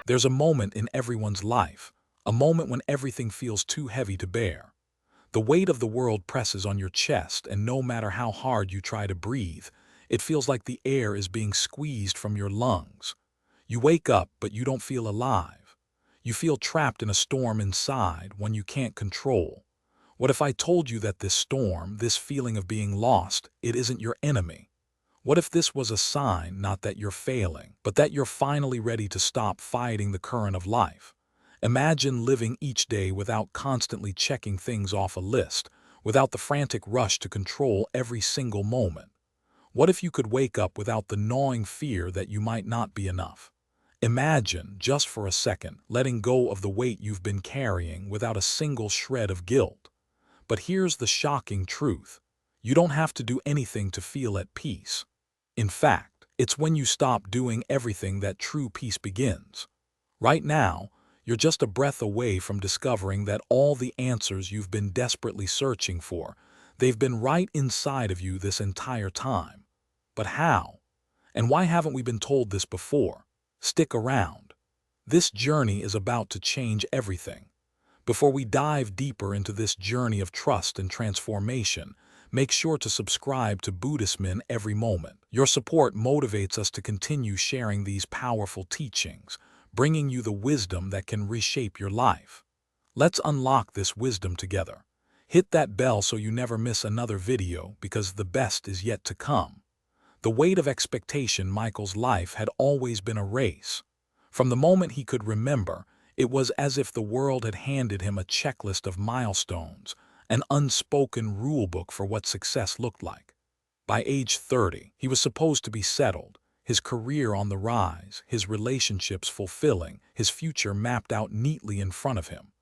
There's a moment in everyone's life, a moment when everything feels too heavy to bear. The weight of the world presses on your chest, and no matter how hard you try to breathe, it feels like the air is being squeezed from your lungs. You wake up, but you don't feel alive. You feel trapped in a storm inside, one you can't control. What if I told you that this storm, this feeling of being lost, it isn't your enemy? What if this was a sign, not that you're failing, but that you're finally ready to stop fighting the current of life? Imagine living each day without constantly checking things off a list, without the frantic rush to control every single moment. What if you could wake up without the gnawing fear that you might not be enough? Imagine, just for a second, letting go of the weight you've been carrying without a single shred of guilt. But here's the shocking truth. You don't have to do anything to feel at peace. In fact, it's when you stop doing everything that true peace begins. Right now, you're just a breath away from discovering that all the answers you've been desperately searching for, they've been right inside of you this entire time. But how? And why haven't we been told this before? Stick around. This journey is about to change everything. Before we dive deeper into this journey of trust and transformation, make sure to subscribe to Buddhism Every Moment. Your support motivates us to continue sharing these powerful teachings, bringing you the wisdom that can reshape your life. Let's unlock this wisdom together. Hit that bell so you never miss another video, because the best is yet to come. The weight of expectation. Michael's life had always been a race. From the moment he could remember, it was as if the world had handed him a checklist of milestones, an unspoken rulebook for what success looked like. By age 30, he was supposed to be settled, his career on the rise, his relationships fulfilling, his future mapped out neatly in front of him.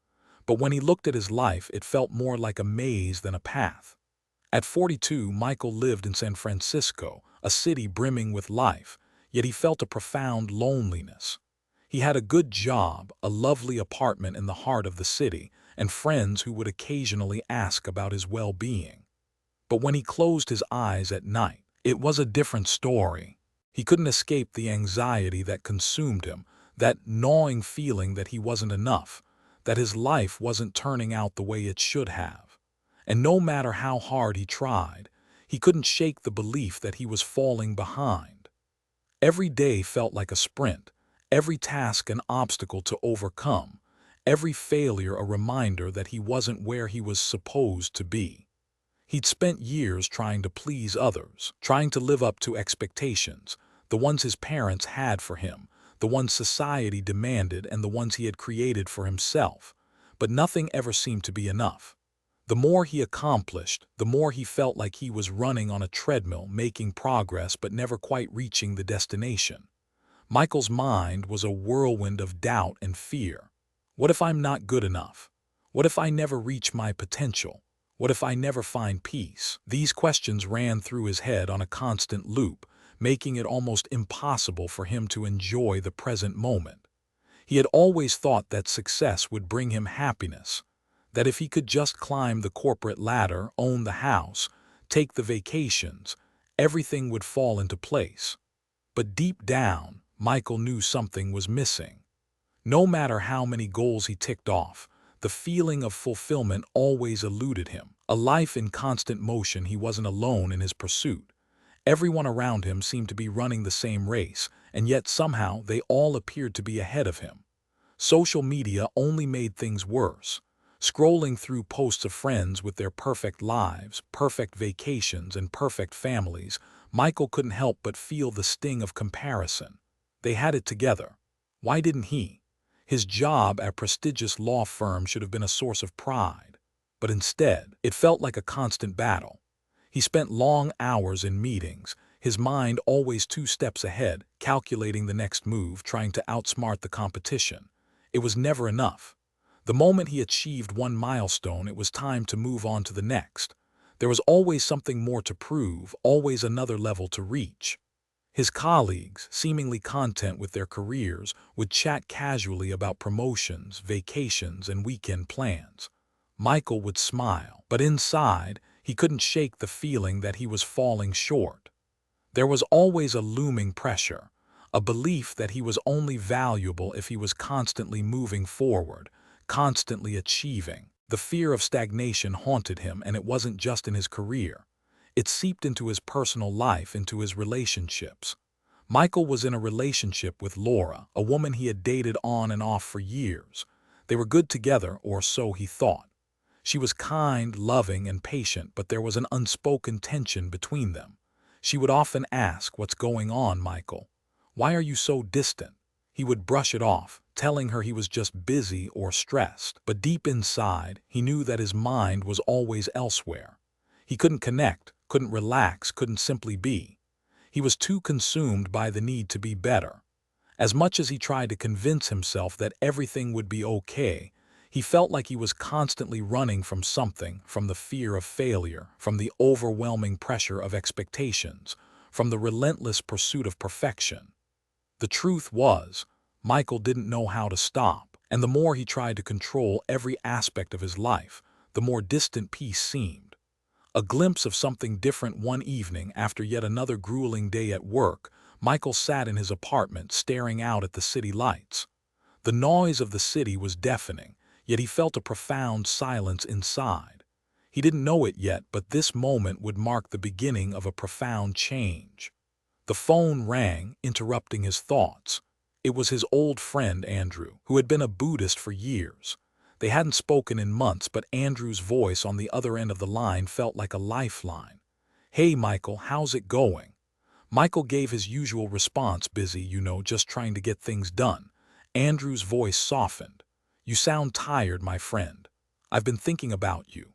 But when he looked at his life, it felt more like a maze than a path. At 42, Michael lived in San Francisco, a city brimming with life, yet he felt a profound loneliness. He had a good job, a lovely apartment in the heart of the city, and friends who would occasionally ask about his well-being. But when he closed his eyes at night, it was a different story. He couldn't escape the anxiety that consumed him, that gnawing feeling that he wasn't enough, that his life wasn't turning out the way it should have. And no matter how hard he tried, he couldn't shake the belief that he was falling behind. Every day felt like a sprint, every task an obstacle to overcome, every failure a reminder that he wasn't where he was supposed to be. He'd spent years trying to please others, trying to live up to expectations, the ones his parents had for him, the ones society demanded, and the ones he had created for himself. But nothing ever seemed to be enough. The more he accomplished, the more he felt like he was running on a treadmill, making progress but never quite reaching the destination. Michael's mind was a whirlwind of doubt and fear. What if I'm not good enough? What if I never reach my potential? What if I never find peace? These questions ran through his head on a constant loop, making it almost impossible for him to enjoy the present moment. He had always thought that success would bring him happiness, that if he could just climb the corporate ladder, own the house, take the vacations, everything would fall into place. But deep down, Michael knew something was missing. No matter how many goals he ticked off, the feeling of fulfillment always eluded him. A life in constant motion, he wasn't alone in his pursuit. Everyone around him seemed to be running the same race, and yet somehow they all appeared to be ahead of him. Social media only made things worse. Scrolling through posts of friends with their perfect lives, perfect vacations, and perfect families, Michael couldn't help but feel the sting of comparison. They had it together. Why didn't he? His job at a prestigious law firm should have been a source of pride. But instead, it felt like a constant battle. He spent long hours in meetings, his mind always 2 steps ahead, calculating the next move, trying to outsmart the competition. It was never enough. The moment he achieved one milestone, it was time to move on to the next. There was always something more to prove, always another level to reach. His colleagues, seemingly content with their careers, would chat casually about promotions, vacations, and weekend plans. Michael would smile, but inside, he couldn't shake the feeling that he was falling short. There was always a looming pressure, a belief that he was only valuable if he was constantly moving forward, constantly achieving. The fear of stagnation haunted him, and it wasn't just in his career. It seeped into his personal life, into his relationships. Michael was in a relationship with Laura, a woman he had dated on and off for years. They were good together, or so he thought. She was kind, loving, and patient, but there was an unspoken tension between them. She would often ask, "What's going on, Michael? Why are you so distant?" He would brush it off, telling her he was just busy or stressed. But deep inside, he knew that his mind was always elsewhere. He couldn't connect, couldn't relax, couldn't simply be. He was too consumed by the need to be better. As much as he tried to convince himself that everything would be okay, he felt like he was constantly running from something, from the fear of failure, from the overwhelming pressure of expectations, from the relentless pursuit of perfection. The truth was, Michael didn't know how to stop, and the more he tried to control every aspect of his life, the more distant peace seemed. A glimpse of something different one evening after yet another grueling day at work, Michael sat in his apartment staring out at the city lights. The noise of the city was deafening, yet he felt a profound silence inside. He didn't know it yet, but this moment would mark the beginning of a profound change. The phone rang, interrupting his thoughts. It was his old friend Andrew, who had been a Buddhist for years. They hadn't spoken in months, but Andrew's voice on the other end of the line felt like a lifeline. "Hey, Michael, how's it going?" Michael gave his usual response, "Busy, just trying to get things done." Andrew's voice softened. "You sound tired, my friend. I've been thinking about you.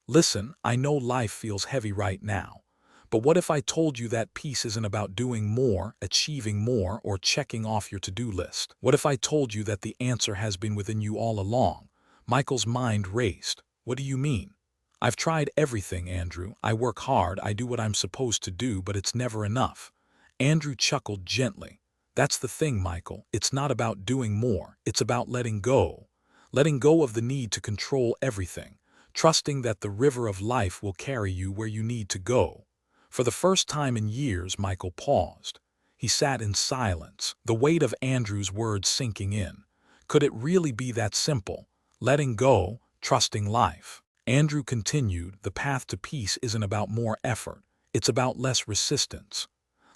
Listen, I know life feels heavy right now. But what if I told you that peace isn't about doing more, achieving more, or checking off your to-do list? What if I told you that the answer has been within you all along?" Michael's mind raced. "What do you mean?" "I've tried everything, Andrew. I work hard, I do what I'm supposed to do, but it's never enough." Andrew chuckled gently. "That's the thing, Michael. It's not about doing more. It's about letting go. Letting go of the need to control everything. Trusting that the river of life will carry you where you need to go." For the first time in years, Michael paused. He sat in silence, the weight of Andrew's words sinking in. Could it really be that simple? Letting go, trusting life. Andrew continued, "The path to peace isn't about more effort. It's about less resistance.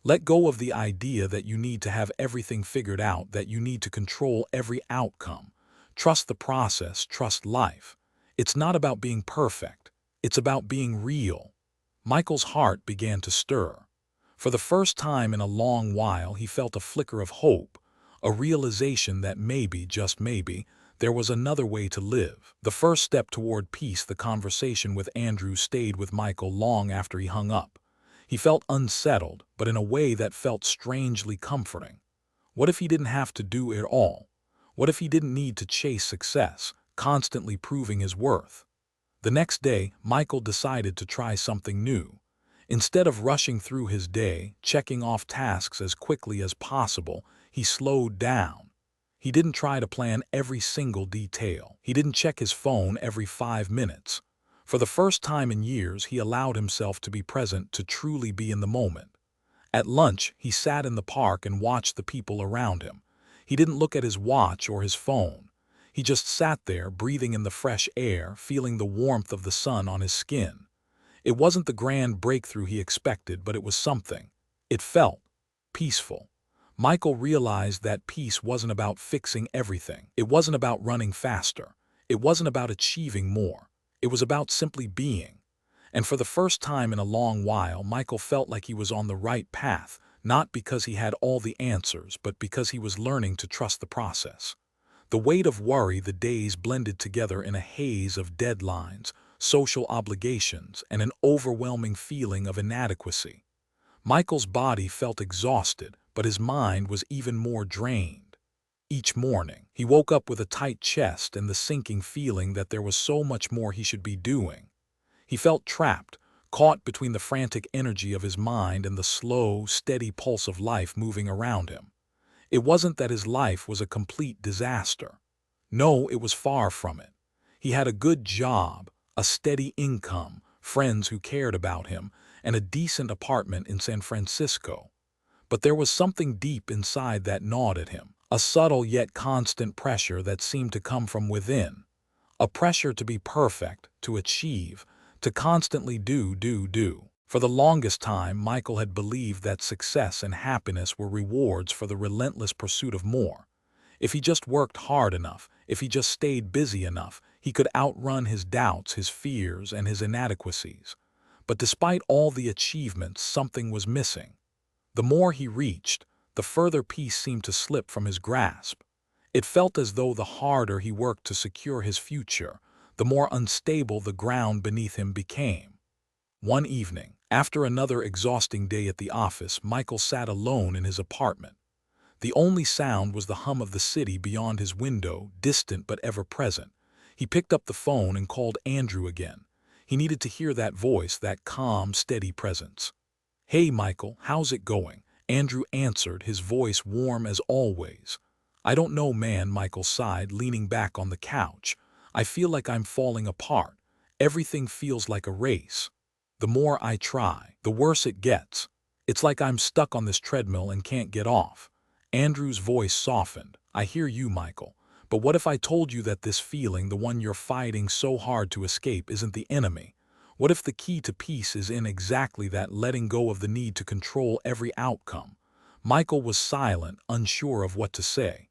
Let go of the idea that you need to have everything figured out, that you need to control every outcome. Trust the process, trust life. It's not about being perfect. It's about being real." Michael's heart began to stir. For the first time in a long while, he felt a flicker of hope, a realization that maybe, just maybe, there was another way to live. The first step toward peace. The conversation with Andrew stayed with Michael long after he hung up. He felt unsettled, but in a way that felt strangely comforting. What if he didn't have to do it all? What if he didn't need to chase success, constantly proving his worth? The next day, Michael decided to try something new. Instead of rushing through his day, checking off tasks as quickly as possible, he slowed down. He didn't try to plan every single detail. He didn't check his phone every 5 minutes. For the first time in years, he allowed himself to be present, to truly be in the moment. At lunch, he sat in the park and watched the people around him. He didn't look at his watch or his phone. He just sat there, breathing in the fresh air, feeling the warmth of the sun on his skin. It wasn't the grand breakthrough he expected, but it was something. It felt peaceful. Michael realized that peace wasn't about fixing everything. It wasn't about running faster. It wasn't about achieving more. It was about simply being. And for the first time in a long while, Michael felt like he was on the right path, not because he had all the answers, but because he was learning to trust the process. The weight of worry, the days blended together in a haze of deadlines, social obligations, and an overwhelming feeling of inadequacy. Michael's body felt exhausted, but his mind was even more drained. Each morning, he woke up with a tight chest and the sinking feeling that there was so much more he should be doing. He felt trapped, caught between the frantic energy of his mind and the slow, steady pulse of life moving around him. It wasn't that his life was a complete disaster. No, it was far from it. He had a good job, a steady income, friends who cared about him, and a decent apartment in San Francisco. But there was something deep inside that gnawed at him, a subtle yet constant pressure that seemed to come from within. A pressure to be perfect, to achieve, to constantly do. For the longest time, Michael had believed that success and happiness were rewards for the relentless pursuit of more. If he just worked hard enough, if he just stayed busy enough, he could outrun his doubts, his fears, and his inadequacies. But despite all the achievements, something was missing. The more he reached, the further peace seemed to slip from his grasp. It felt as though the harder he worked to secure his future, the more unstable the ground beneath him became. One evening, after another exhausting day at the office, Michael sat alone in his apartment. The only sound was the hum of the city beyond his window, distant but ever present. He picked up the phone and called Andrew again. He needed to hear that voice, that calm, steady presence. "Hey, Michael, how's it going?" Andrew answered, his voice warm as always. "I don't know, man," Michael sighed, leaning back on the couch. "I feel like I'm falling apart. Everything feels like a race. The more I try, the worse it gets. It's like I'm stuck on this treadmill and can't get off." Andrew's voice softened. "I hear you, Michael. But what if I told you that this feeling, the one you're fighting so hard to escape, isn't the enemy? What if the key to peace is in exactly that, letting go of the need to control every outcome?" Michael was silent, unsure of what to say.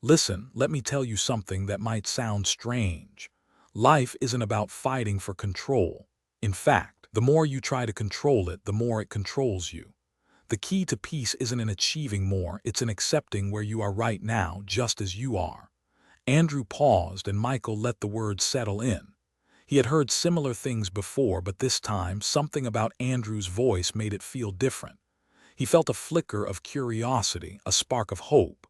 "Listen, let me tell you something that might sound strange. Life isn't about fighting for control. In fact, the more you try to control it, the more it controls you. The key to peace isn't in achieving more, it's in accepting where you are right now, just as you are." Andrew paused, and Michael let the words settle in. He had heard similar things before, but this time something about Andrew's voice made it feel different. He felt a flicker of curiosity, a spark of hope.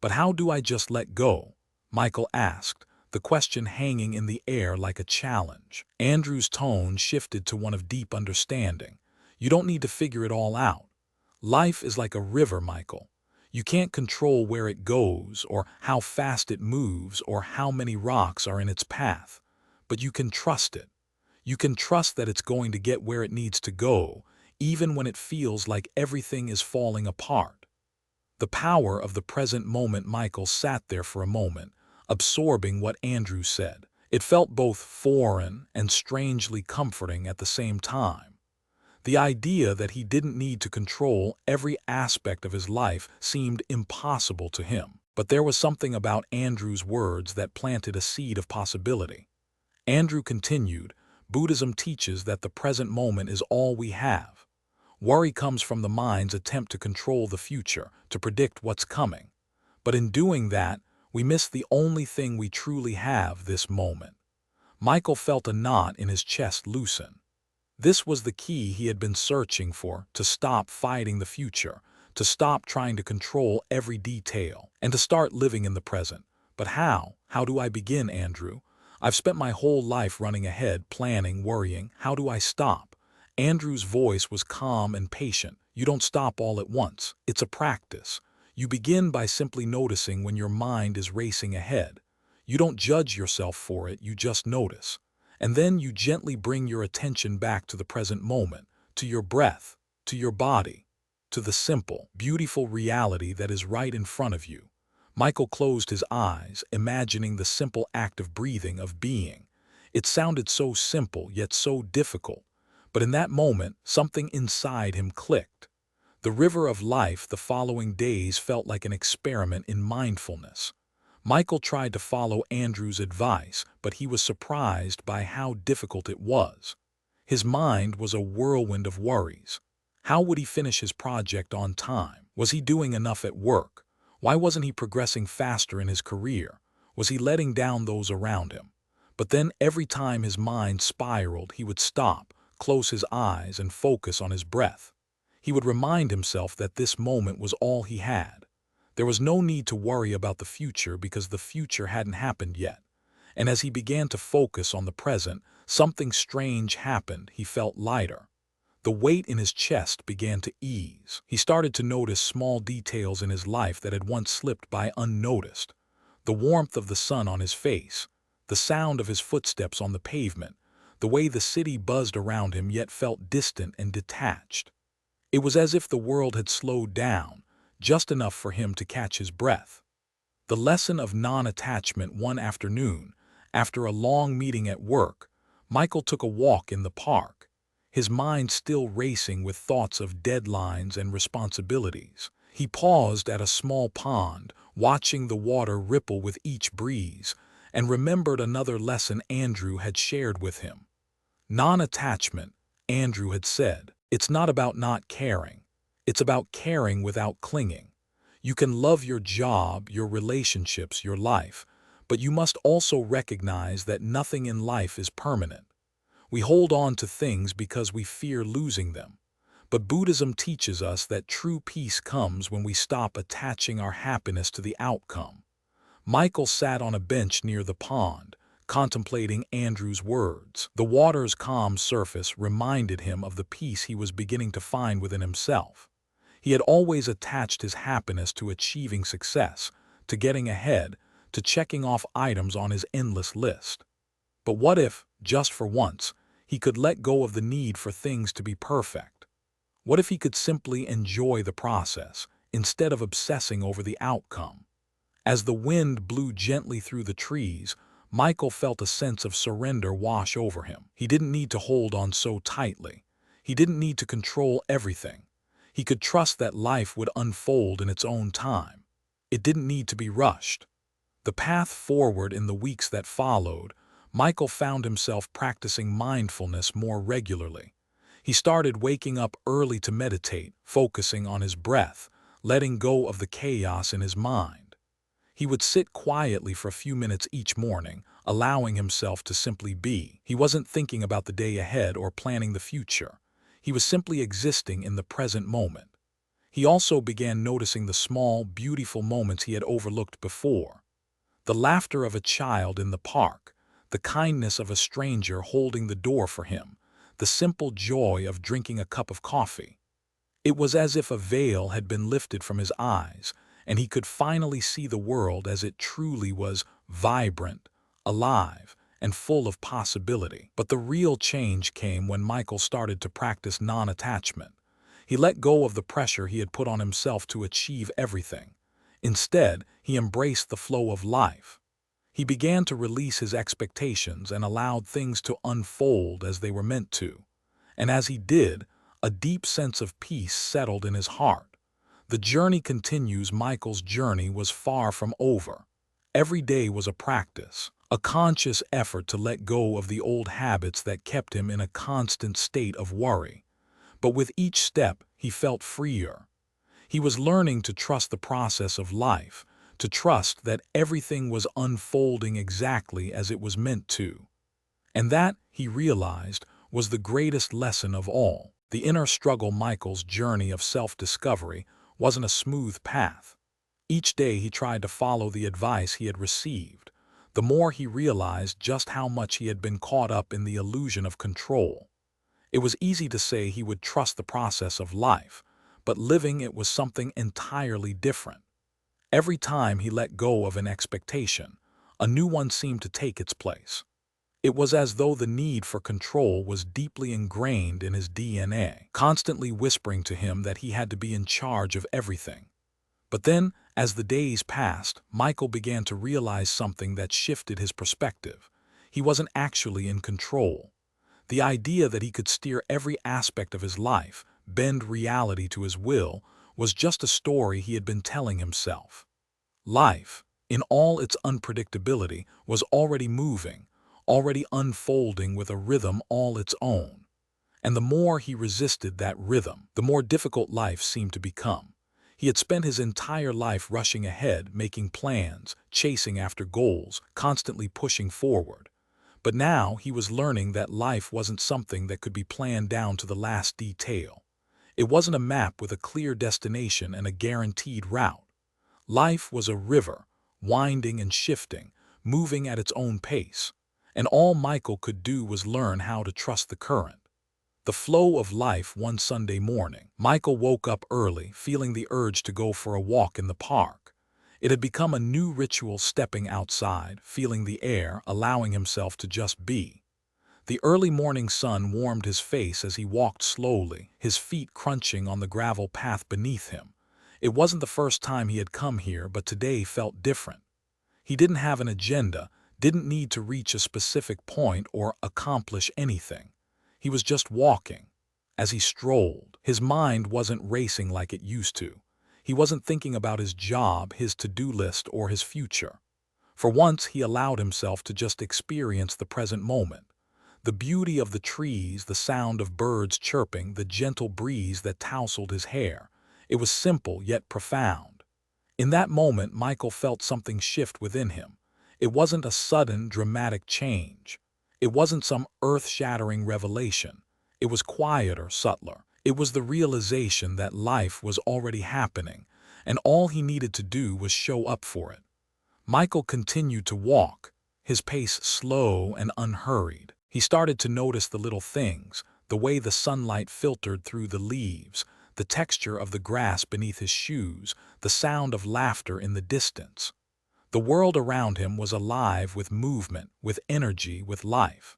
"But how do I just let go?" Michael asked, the question hanging in the air like a challenge. Andrew's tone shifted to one of deep understanding. "You don't need to figure it all out. Life is like a river, Michael. You can't control where it goes, or how fast it moves, or how many rocks are in its path. But you can trust it. You can trust that it's going to get where it needs to go, even when it feels like everything is falling apart." The power of the present moment. Michael sat there for a moment, absorbing what Andrew said. It felt both foreign and strangely comforting at the same time. The idea that he didn't need to control every aspect of his life seemed impossible to him. But there was something about Andrew's words that planted a seed of possibility. Andrew continued, "Buddhism teaches that the present moment is all we have. Worry comes from the mind's attempt to control the future, to predict what's coming. But in doing that, we miss the only thing we truly have, this moment." Michael felt a knot in his chest loosen. This was the key he had been searching for, to stop fighting the future, to stop trying to control every detail, and to start living in the present. "But how? How do I begin, Andrew? I've spent my whole life running ahead, planning, worrying. How do I stop?" Andrew's voice was calm and patient. "You don't stop all at once. It's a practice. You begin by simply noticing when your mind is racing ahead. You don't judge yourself for it, you just notice. And then you gently bring your attention back to the present moment, to your breath, to your body, to the simple, beautiful reality that is right in front of you." Michael closed his eyes, imagining the simple act of breathing, of being. It sounded so simple, yet so difficult. But in that moment, something inside him clicked. The river of life the following days felt like an experiment in mindfulness. Michael tried to follow Andrew's advice, but he was surprised by how difficult it was. His mind was a whirlwind of worries. How would he finish his project on time? Was he doing enough at work? Why wasn't he progressing faster in his career? Was he letting down those around him? But then every time his mind spiraled, he would stop, close his eyes, and focus on his breath. He would remind himself that this moment was all he had. There was no need to worry about the future because the future hadn't happened yet. And as he began to focus on the present, something strange happened. He felt lighter. The weight in his chest began to ease. He started to notice small details in his life that had once slipped by unnoticed. The warmth of the sun on his face, the sound of his footsteps on the pavement, the way the city buzzed around him yet felt distant and detached. It was as if the world had slowed down, just enough for him to catch his breath. The lesson of non-attachment. One afternoon, after a long meeting at work, Michael took a walk in the park, his mind still racing with thoughts of deadlines and responsibilities. He paused at a small pond, watching the water ripple with each breeze, and remembered another lesson Andrew had shared with him. Non-attachment, Andrew had said, it's not about not caring. It's about caring without clinging. You can love your job, your relationships, your life, but you must also recognize that nothing in life is permanent. We hold on to things because we fear losing them. But Buddhism teaches us that true peace comes when we stop attaching our happiness to the outcome. Michael sat on a bench near the pond, contemplating Andrew's words. The water's calm surface reminded him of the peace he was beginning to find within himself. He had always attached his happiness to achieving success, to getting ahead, to checking off items on his endless list. But what if, just for once, he could let go of the need for things to be perfect? What if he could simply enjoy the process, instead of obsessing over the outcome? As the wind blew gently through the trees, Michael felt a sense of surrender wash over him. He didn't need to hold on so tightly. He didn't need to control everything. He could trust that life would unfold in its own time. It didn't need to be rushed. The path forward. In the weeks that followed, Michael found himself practicing mindfulness more regularly. He started waking up early to meditate, focusing on his breath, letting go of the chaos in his mind. He would sit quietly for a few minutes each morning, allowing himself to simply be. He wasn't thinking about the day ahead or planning the future. He was simply existing in the present moment. He also began noticing the small, beautiful moments he had overlooked before. The laughter of a child in the park, the kindness of a stranger holding the door for him, the simple joy of drinking a cup of coffee. It was as if a veil had been lifted from his eyes, and he could finally see the world as it truly was: vibrant, alive, and full of possibility. But the real change came when Michael started to practice non-attachment. He let go of the pressure he had put on himself to achieve everything. Instead, he embraced the flow of life. He began to release his expectations and allowed things to unfold as they were meant to. And as he did, a deep sense of peace settled in his heart. The journey continues. Michael's journey was far from over. Every day was a practice, a conscious effort to let go of the old habits that kept him in a constant state of worry. But with each step, he felt freer. He was learning to trust the process of life, to trust that everything was unfolding exactly as it was meant to. And that, he realized, was the greatest lesson of all. The inner struggle. Michael's journey of self-discovery wasn't a smooth path. Each day he tried to follow the advice he had received. The more he realized just how much he had been caught up in the illusion of control. It was easy to say he would trust the process of life, but living it was something entirely different. Every time he let go of an expectation, a new one seemed to take its place. It was as though the need for control was deeply ingrained in his DNA, constantly whispering to him that he had to be in charge of everything. But then, as the days passed, Michael began to realize something that shifted his perspective. He wasn't actually in control. The idea that he could steer every aspect of his life, bend reality to his will, was just a story he had been telling himself. Life, in all its unpredictability, was already moving, already unfolding with a rhythm all its own. And the more he resisted that rhythm, the more difficult life seemed to become. He had spent his entire life rushing ahead, making plans, chasing after goals, constantly pushing forward. But now he was learning that life wasn't something that could be planned down to the last detail. It wasn't a map with a clear destination and a guaranteed route. Life was a river, winding and shifting, moving at its own pace. And all Michael could do was learn how to trust the current. The flow of life. One Sunday morning, Michael woke up early, feeling the urge to go for a walk in the park. It had become a new ritual, stepping outside, feeling the air, allowing himself to just be. The early morning sun warmed his face as he walked slowly, his feet crunching on the gravel path beneath him. It wasn't the first time he had come here, but today felt different. He didn't have an agenda, didn't need to reach a specific point or accomplish anything. He was just walking. As he strolled, his mind wasn't racing like it used to. He wasn't thinking about his job, his to-do list, or his future. For once, he allowed himself to just experience the present moment. The beauty of the trees, the sound of birds chirping, the gentle breeze that tousled his hair. It was simple yet profound. In that moment, Michael felt something shift within him. It wasn't a sudden, dramatic change. It wasn't some earth-shattering revelation. It was quieter, subtler. It was the realization that life was already happening, and all he needed to do was show up for it. Michael continued to walk, his pace slow and unhurried. He started to notice the little things, the way the sunlight filtered through the leaves, the texture of the grass beneath his shoes, the sound of laughter in the distance. The world around him was alive with movement, with energy, with life.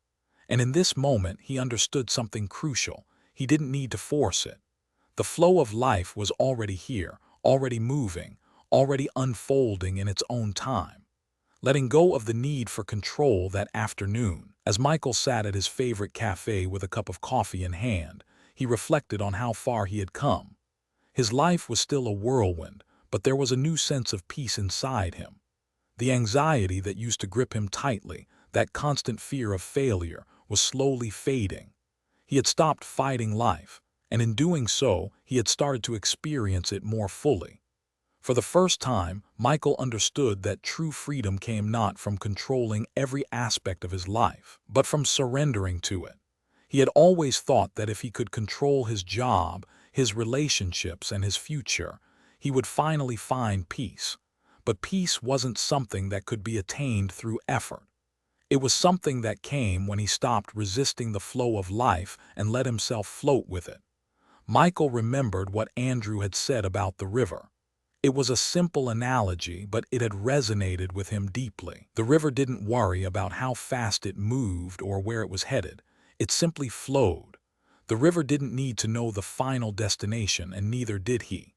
And in this moment, he understood something crucial. He didn't need to force it. The flow of life was already here, already moving, already unfolding in its own time. Letting go of the need for control that afternoon, as Michael sat at his favorite cafe with a cup of coffee in hand, he reflected on how far he had come. His life was still a whirlwind, but there was a new sense of peace inside him. The anxiety that used to grip him tightly, that constant fear of failure, was slowly fading. He had stopped fighting life, and in doing so, he had started to experience it more fully. For the first time, Michael understood that true freedom came not from controlling every aspect of his life, but from surrendering to it. He had always thought that if he could control his job, his relationships, and his future, he would finally find peace. But peace wasn't something that could be attained through effort. It was something that came when he stopped resisting the flow of life and let himself float with it. Michael remembered what Andrew had said about the river. It was a simple analogy, but it had resonated with him deeply. The river didn't worry about how fast it moved or where it was headed. It simply flowed. The river didn't need to know the final destination, and neither did he.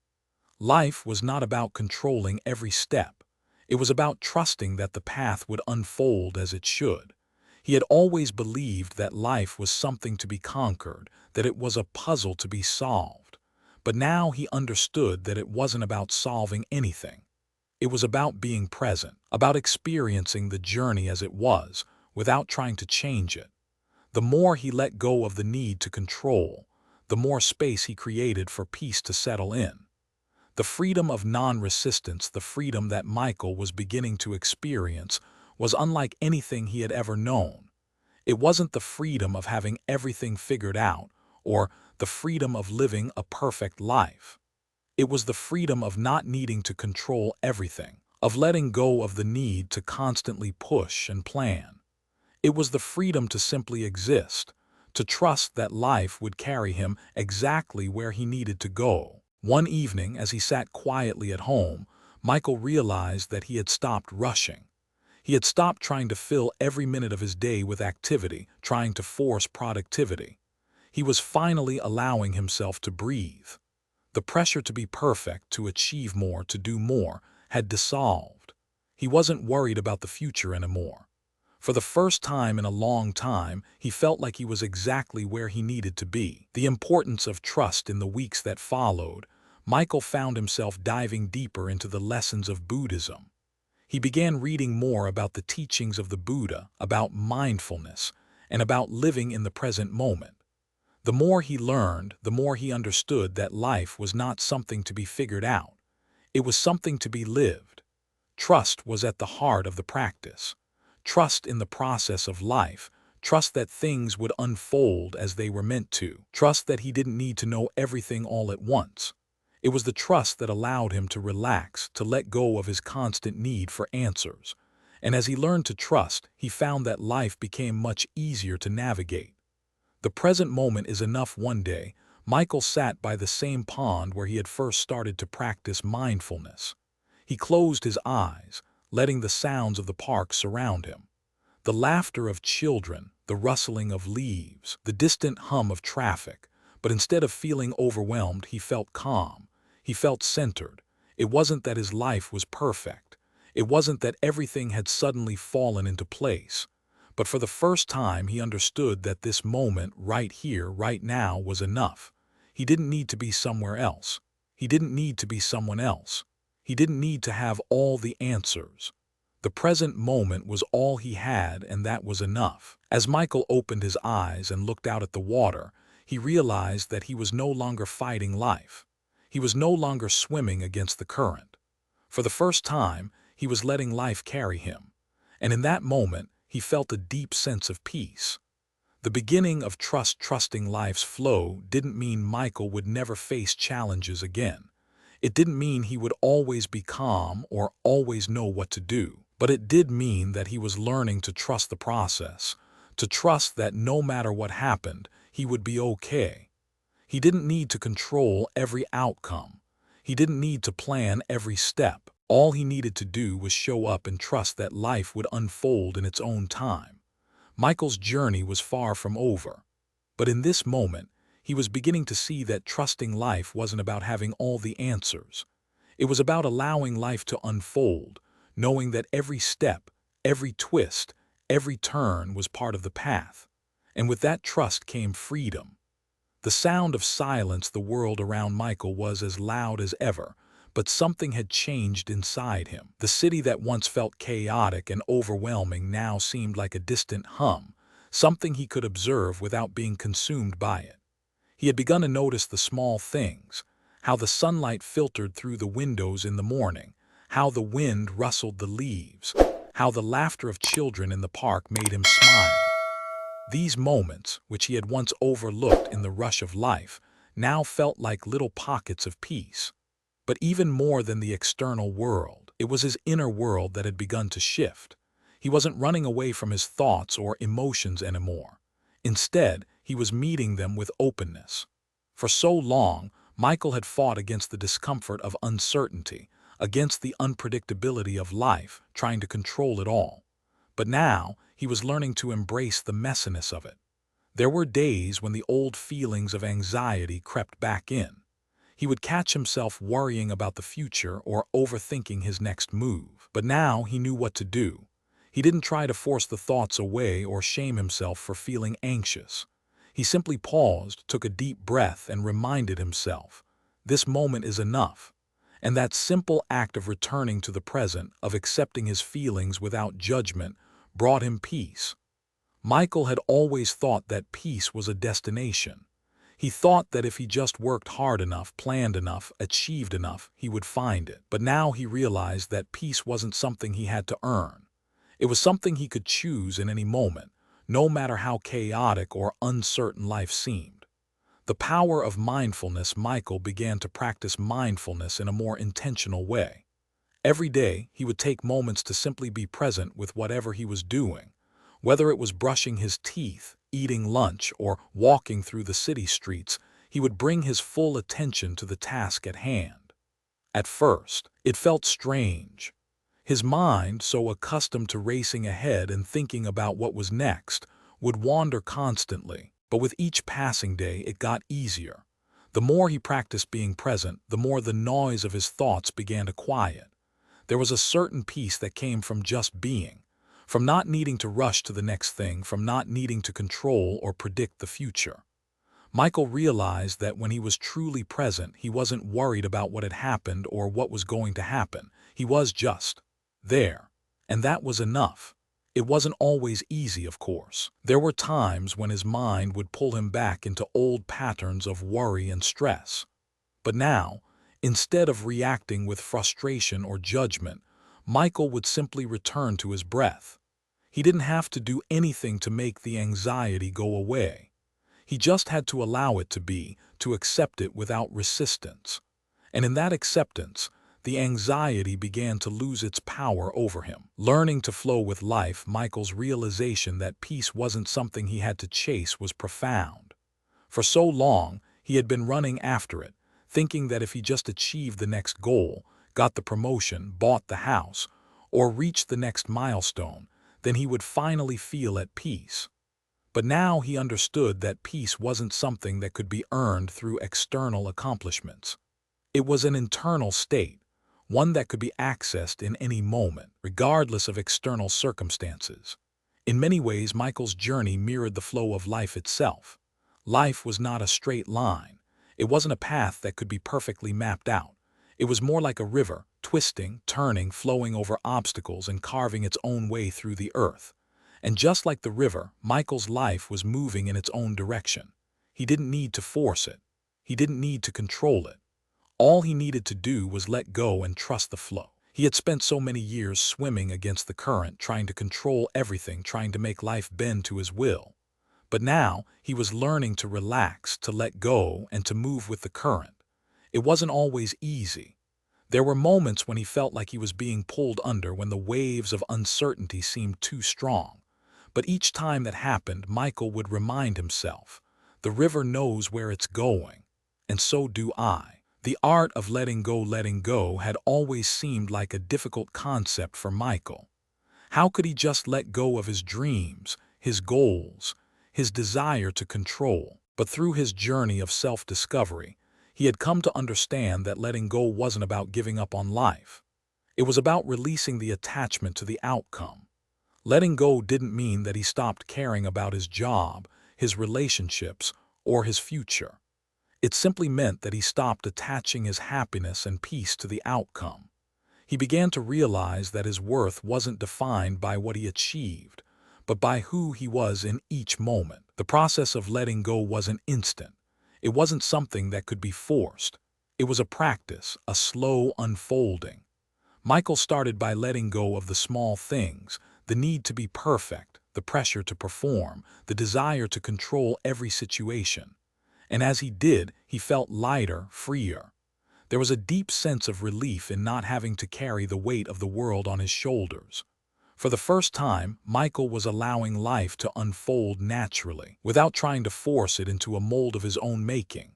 Life was not about controlling every step. It was about trusting that the path would unfold as it should. He had always believed that life was something to be conquered, that it was a puzzle to be solved. But now he understood that it wasn't about solving anything. It was about being present, about experiencing the journey as it was, without trying to change it. The more he let go of the need to control, the more space he created for peace to settle in. The freedom of non-resistance, the freedom that Michael was beginning to experience, was unlike anything he had ever known. It wasn't the freedom of having everything figured out, or the freedom of living a perfect life. It was the freedom of not needing to control everything, of letting go of the need to constantly push and plan. It was the freedom to simply exist, to trust that life would carry him exactly where he needed to go. One evening, as he sat quietly at home, Michael realized that he had stopped rushing. He had stopped trying to fill every minute of his day with activity, trying to force productivity. He was finally allowing himself to breathe. The pressure to be perfect, to achieve more, to do more, had dissolved. He wasn't worried about the future anymore. For the first time in a long time, he felt like he was exactly where he needed to be. The importance of trust in the weeks that followed, Michael found himself diving deeper into the lessons of Buddhism. He began reading more about the teachings of the Buddha, about mindfulness, and about living in the present moment. The more he learned, the more he understood that life was not something to be figured out. It was something to be lived. Trust was at the heart of the practice. Trust in the process of life. Trust that things would unfold as they were meant to. Trust that he didn't need to know everything all at once. It was the trust that allowed him to relax, to let go of his constant need for answers. And as he learned to trust, he found that life became much easier to navigate. The present moment is enough. One day, Michael sat by the same pond where he had first started to practice mindfulness. He closed his eyes, letting the sounds of the park surround him. The laughter of children, the rustling of leaves, the distant hum of traffic. But instead of feeling overwhelmed, he felt calm. He felt centered. It wasn't that his life was perfect. It wasn't that everything had suddenly fallen into place. But for the first time, he understood that this moment, right here, right now, was enough. He didn't need to be somewhere else. He didn't need to be someone else. He didn't need to have all the answers. The present moment was all he had, and that was enough. As Michael opened his eyes and looked out at the water, he realized that he was no longer fighting life. He was no longer swimming against the current. For the first time, he was letting life carry him. And in that moment, he felt a deep sense of peace. The beginning of trusting life's flow didn't mean Michael would never face challenges again. It didn't mean he would always be calm or always know what to do. But it did mean that he was learning to trust the process, to trust that no matter what happened, he would be okay. He didn't need to control every outcome. He didn't need to plan every step. All he needed to do was show up and trust that life would unfold in its own time. Michael's journey was far from over. But in this moment, he was beginning to see that trusting life wasn't about having all the answers. It was about allowing life to unfold, knowing that every step, every twist, every turn was part of the path. And with that trust came freedom. The sound of silence, the world around Michael was as loud as ever, but something had changed inside him. The city that once felt chaotic and overwhelming now seemed like a distant hum, something he could observe without being consumed by it. He had begun to notice the small things, how the sunlight filtered through the windows in the morning, how the wind rustled the leaves, how the laughter of children in the park made him smile. These moments, which he had once overlooked in the rush of life, now felt like little pockets of peace. But even more than the external world, it was his inner world that had begun to shift. He wasn't running away from his thoughts or emotions anymore. Instead, he was meeting them with openness. For so long, Michael had fought against the discomfort of uncertainty, against the unpredictability of life, trying to control it all. But now, he was learning to embrace the messiness of it. There were days when the old feelings of anxiety crept back in. He would catch himself worrying about the future or overthinking his next move. But now he knew what to do. He didn't try to force the thoughts away or shame himself for feeling anxious. He simply paused, took a deep breath, and reminded himself, this moment is enough. And that simple act of returning to the present, of accepting his feelings without judgment, brought him peace. Michael had always thought that peace was a destination. He thought that if he just worked hard enough, planned enough, achieved enough, he would find it. But now he realized that peace wasn't something he had to earn. It was something he could choose in any moment, no matter how chaotic or uncertain life seemed. The power of mindfulness. Michael began to practice mindfulness in a more intentional way. Every day, he would take moments to simply be present with whatever he was doing, whether it was brushing his teeth, eating lunch, or walking through the city streets. He would bring his full attention to the task at hand. At first, it felt strange. His mind, so accustomed to racing ahead and thinking about what was next, would wander constantly. But with each passing day, it got easier. The more he practiced being present, the more the noise of his thoughts began to quiet. There was a certain peace that came from just being, from not needing to rush to the next thing, from not needing to control or predict the future. Michael realized that when he was truly present, he wasn't worried about what had happened or what was going to happen. He was just there. And that was enough. It wasn't always easy, of course. There were times when his mind would pull him back into old patterns of worry and stress. But now, instead of reacting with frustration or judgment, Michael would simply return to his breath. He didn't have to do anything to make the anxiety go away. He just had to allow it to be, to accept it without resistance. And in that acceptance, the anxiety began to lose its power over him. Learning to flow with life, Michael's realization that peace wasn't something he had to chase was profound. For so long, he had been running after it, thinking that if he just achieved the next goal, got the promotion, bought the house, or reached the next milestone, then he would finally feel at peace. But now he understood that peace wasn't something that could be earned through external accomplishments. It was an internal state, one that could be accessed in any moment, regardless of external circumstances. In many ways, Michael's journey mirrored the flow of life itself. Life was not a straight line. It wasn't a path that could be perfectly mapped out. It was more like a river, twisting, turning, flowing over obstacles and carving its own way through the earth. And just like the river, Michael's life was moving in its own direction. He didn't need to force it. He didn't need to control it. All he needed to do was let go and trust the flow. He had spent so many years swimming against the current, trying to control everything, trying to make life bend to his will. But now, he was learning to relax, to let go, and to move with the current. It wasn't always easy. There were moments when he felt like he was being pulled under, when the waves of uncertainty seemed too strong. But each time that happened, Michael would remind himself, the river knows where it's going, and so do I. The art of letting go had always seemed like a difficult concept for Michael. How could he just let go of his dreams, his goals, his desire to control? But through his journey of self-discovery, he had come to understand that letting go wasn't about giving up on life. It was about releasing the attachment to the outcome. Letting go didn't mean that he stopped caring about his job, his relationships, or his future. It simply meant that he stopped attaching his happiness and peace to the outcome. He began to realize that his worth wasn't defined by what he achieved, but by who he was in each moment. The process of letting go wasn't instant. It wasn't something that could be forced. It was a practice, a slow unfolding. Michael started by letting go of the small things, the need to be perfect, the pressure to perform, the desire to control every situation. And as he did, he felt lighter, freer. There was a deep sense of relief in not having to carry the weight of the world on his shoulders. For the first time, Michael was allowing life to unfold naturally, without trying to force it into a mold of his own making.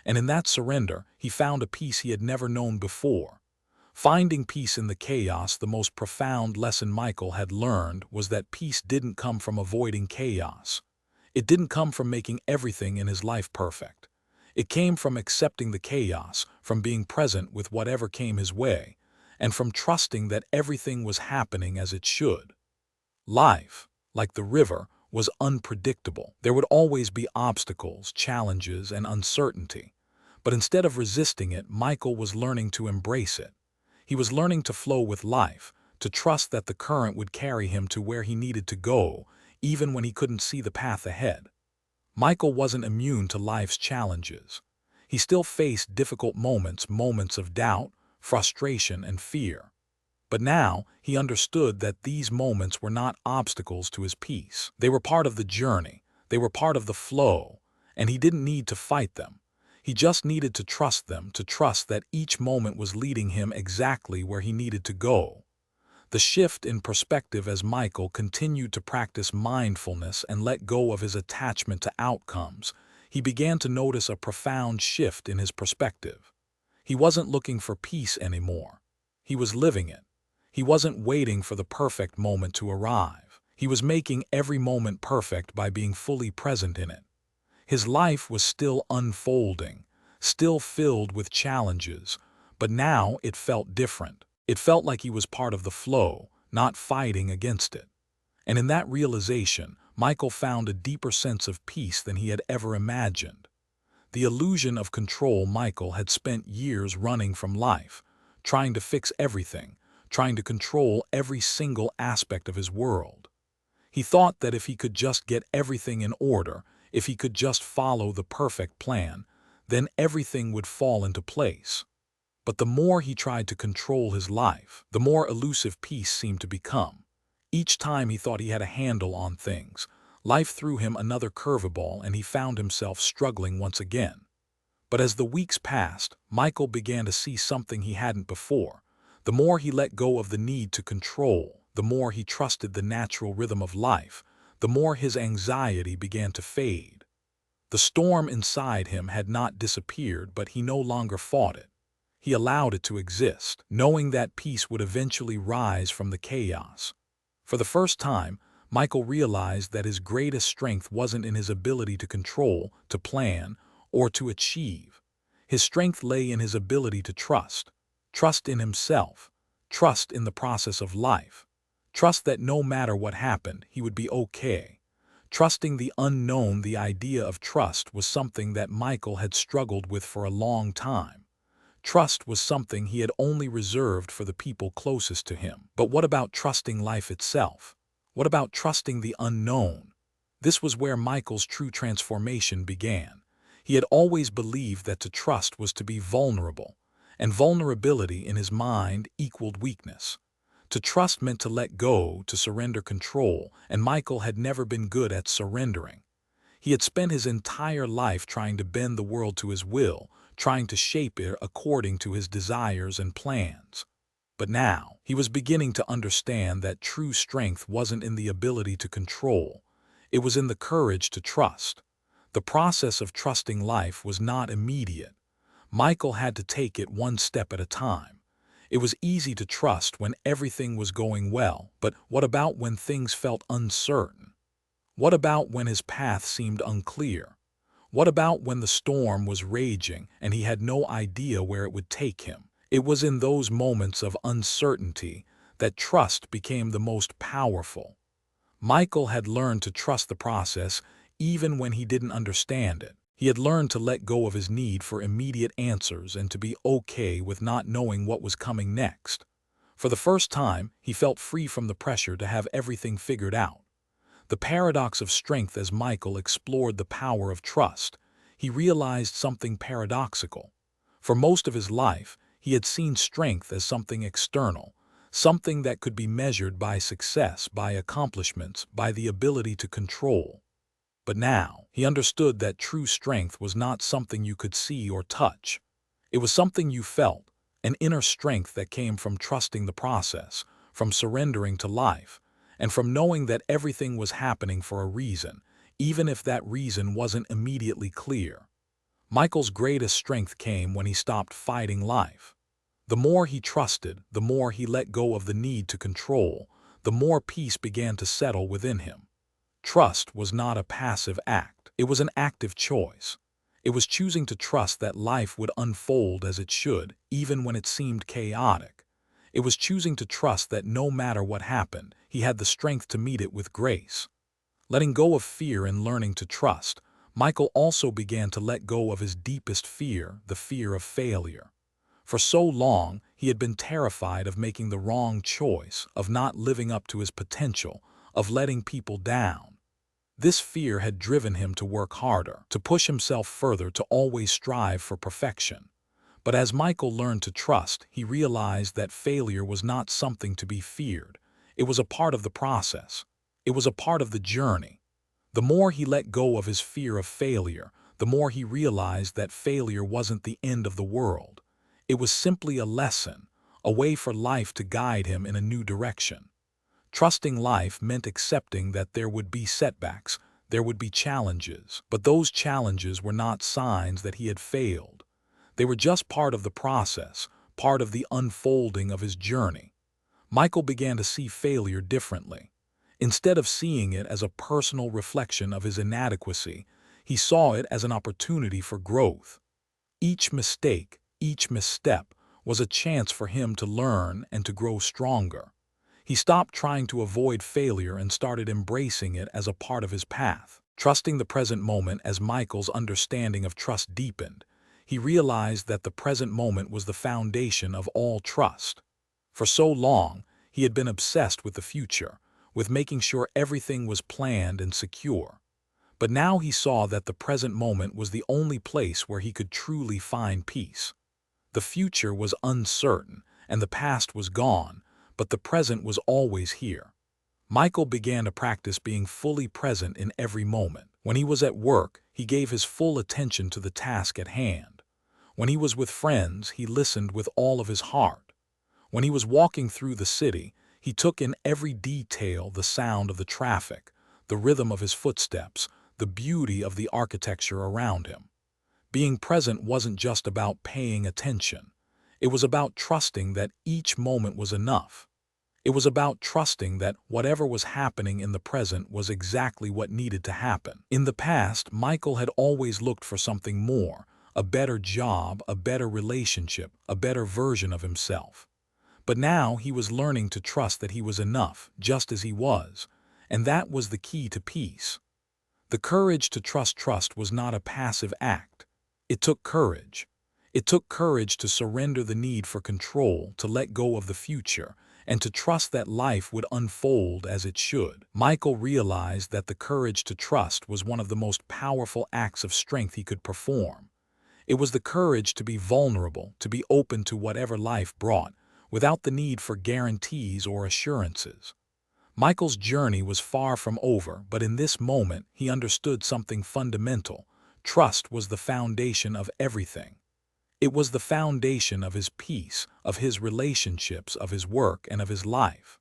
And in that surrender, he found a peace he had never known before. Finding peace in the chaos, the most profound lesson Michael had learned was that peace didn't come from avoiding chaos. It didn't come from making everything in his life perfect. It came from accepting the chaos, from being present with whatever came his way, and from trusting that everything was happening as it should. Life, like the river, was unpredictable. There would always be obstacles, challenges, and uncertainty. But instead of resisting it, Michael was learning to embrace it. He was learning to flow with life, to trust that the current would carry him to where he needed to go, even when he couldn't see the path ahead. Michael wasn't immune to life's challenges. He still faced difficult moments, moments of doubt, frustration, and fear. But now, he understood that these moments were not obstacles to his peace. They were part of the journey, they were part of the flow, and he didn't need to fight them. He just needed to trust them, to trust that each moment was leading him exactly where he needed to go. The shift in perspective as Michael continued to practice mindfulness and let go of his attachment to outcomes, he began to notice a profound shift in his perspective. He wasn't looking for peace anymore. He was living it. He wasn't waiting for the perfect moment to arrive. He was making every moment perfect by being fully present in it. His life was still unfolding, still filled with challenges, but now it felt different. It felt like he was part of the flow, not fighting against it. And in that realization, Michael found a deeper sense of peace than he had ever imagined. The illusion of control Michael had spent years running from life, trying to fix everything, trying to control every single aspect of his world. He thought that if he could just get everything in order, if he could just follow the perfect plan, then everything would fall into place. But the more he tried to control his life, the more elusive peace seemed to become. Each time he thought he had a handle on things, life threw him another curveball and he found himself struggling once again. But as the weeks passed, Michael began to see something he hadn't before. The more he let go of the need to control, the more he trusted the natural rhythm of life, the more his anxiety began to fade. The storm inside him had not disappeared, but he no longer fought it. He allowed it to exist, knowing that peace would eventually rise from the chaos. For the first time, Michael realized that his greatest strength wasn't in his ability to control, to plan, or to achieve. His strength lay in his ability to trust. Trust in himself. Trust in the process of life. Trust that no matter what happened, he would be okay. Trusting the unknown, the idea of trust was something that Michael had struggled with for a long time. Trust was something he had only reserved for the people closest to him. But what about trusting life itself? What about trusting the unknown? This was where Michael's true transformation began. He had always believed that to trust was to be vulnerable, and vulnerability in his mind equaled weakness. To trust meant to let go, to surrender control, and Michael had never been good at surrendering. He had spent his entire life trying to bend the world to his will, trying to shape it according to his desires and plans. But now, he was beginning to understand that true strength wasn't in the ability to control. It was in the courage to trust. The process of trusting life was not immediate. Michael had to take it one step at a time. It was easy to trust when everything was going well, but what about when things felt uncertain? What about when his path seemed unclear? What about when the storm was raging and he had no idea where it would take him? It was in those moments of uncertainty that trust became the most powerful. Michael had learned to trust the process even when he didn't understand it. He had learned to let go of his need for immediate answers and to be okay with not knowing what was coming next. For the first time, he felt free from the pressure to have everything figured out. The paradox of strength. As Michael explored the power of trust, he realized something paradoxical. For most of his life, he had seen strength as something external, something that could be measured by success, by accomplishments, by the ability to control. But now, he understood that true strength was not something you could see or touch. It was something you felt, an inner strength that came from trusting the process, from surrendering to life, and from knowing that everything was happening for a reason, even if that reason wasn't immediately clear. Michael's greatest strength came when he stopped fighting life. The more he trusted, the more he let go of the need to control, the more peace began to settle within him. Trust was not a passive act. It was an active choice. It was choosing to trust that life would unfold as it should, even when it seemed chaotic. It was choosing to trust that no matter what happened, he had the strength to meet it with grace. Letting go of fear and learning to trust, Michael also began to let go of his deepest fear, the fear of failure. For so long, he had been terrified of making the wrong choice, of not living up to his potential, of letting people down. This fear had driven him to work harder, to push himself further, to always strive for perfection. But as Michael learned to trust, he realized that failure was not something to be feared. It was a part of the process. It was a part of the journey. The more he let go of his fear of failure, the more he realized that failure wasn't the end of the world. It was simply a lesson, a way for life to guide him in a new direction. Trusting life meant accepting that there would be setbacks, there would be challenges, but those challenges were not signs that he had failed. They were just part of the process, part of the unfolding of his journey. Michael began to see failure differently. Instead of seeing it as a personal reflection of his inadequacy, he saw it as an opportunity for growth. Each mistake, each misstep, was a chance for him to learn and to grow stronger. He stopped trying to avoid failure and started embracing it as a part of his path. Trusting the present moment. As Michael's understanding of trust deepened, he realized that the present moment was the foundation of all trust. For so long, he had been obsessed with the future, with making sure everything was planned and secure. But now he saw that the present moment was the only place where he could truly find peace. The future was uncertain, and the past was gone, but the present was always here. Michael began to practice being fully present in every moment. When he was at work, he gave his full attention to the task at hand. When he was with friends, he listened with all of his heart. When he was walking through the city, he took in every detail: the sound of the traffic, the rhythm of his footsteps, the beauty of the architecture around him. Being present wasn't just about paying attention. It was about trusting that each moment was enough. It was about trusting that whatever was happening in the present was exactly what needed to happen. In the past, Michael had always looked for something more, a better job, a better relationship, a better version of himself. But now he was learning to trust that he was enough, just as he was, and that was the key to peace. The courage to trust was not a passive act. It took courage. It took courage to surrender the need for control, to let go of the future, and to trust that life would unfold as it should. Michael realized that the courage to trust was one of the most powerful acts of strength he could perform. It was the courage to be vulnerable, to be open to whatever life brought, without the need for guarantees or assurances. Michael's journey was far from over, but in this moment he understood something fundamental. Trust was the foundation of everything. It was the foundation of his peace, of his relationships, of his work, and of his life.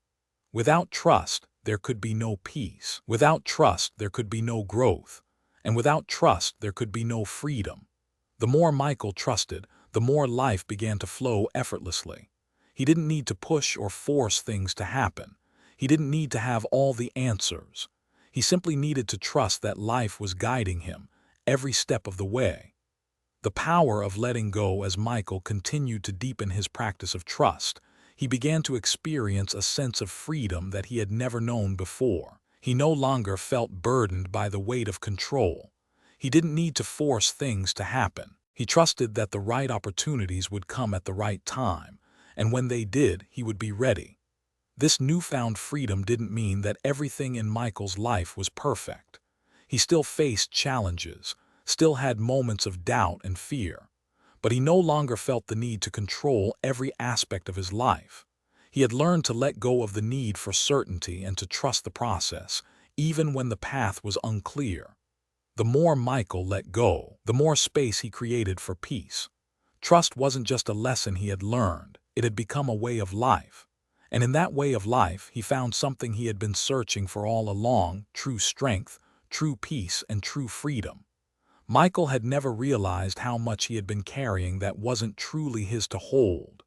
Without trust, there could be no peace. Without trust, there could be no growth. And without trust, there could be no freedom. The more Michael trusted, the more life began to flow effortlessly. He didn't need to push or force things to happen. He didn't need to have all the answers. He simply needed to trust that life was guiding him every step of the way. The power of letting go. As Michael continued to deepen his practice of trust, he began to experience a sense of freedom that he had never known before. He no longer felt burdened by the weight of control. He didn't need to force things to happen. He trusted that the right opportunities would come at the right time, and when they did, he would be ready. This newfound freedom didn't mean that everything in Michael's life was perfect. He still faced challenges, still had moments of doubt and fear, but he no longer felt the need to control every aspect of his life. He had learned to let go of the need for certainty and to trust the process, even when the path was unclear. The more Michael let go, the more space he created for peace. Trust wasn't just a lesson he had learned, it had become a way of life. And in that way of life, he found something he had been searching for all along: true strength, true peace, and true freedom. Michael had never realized how much he had been carrying that wasn't truly his to hold.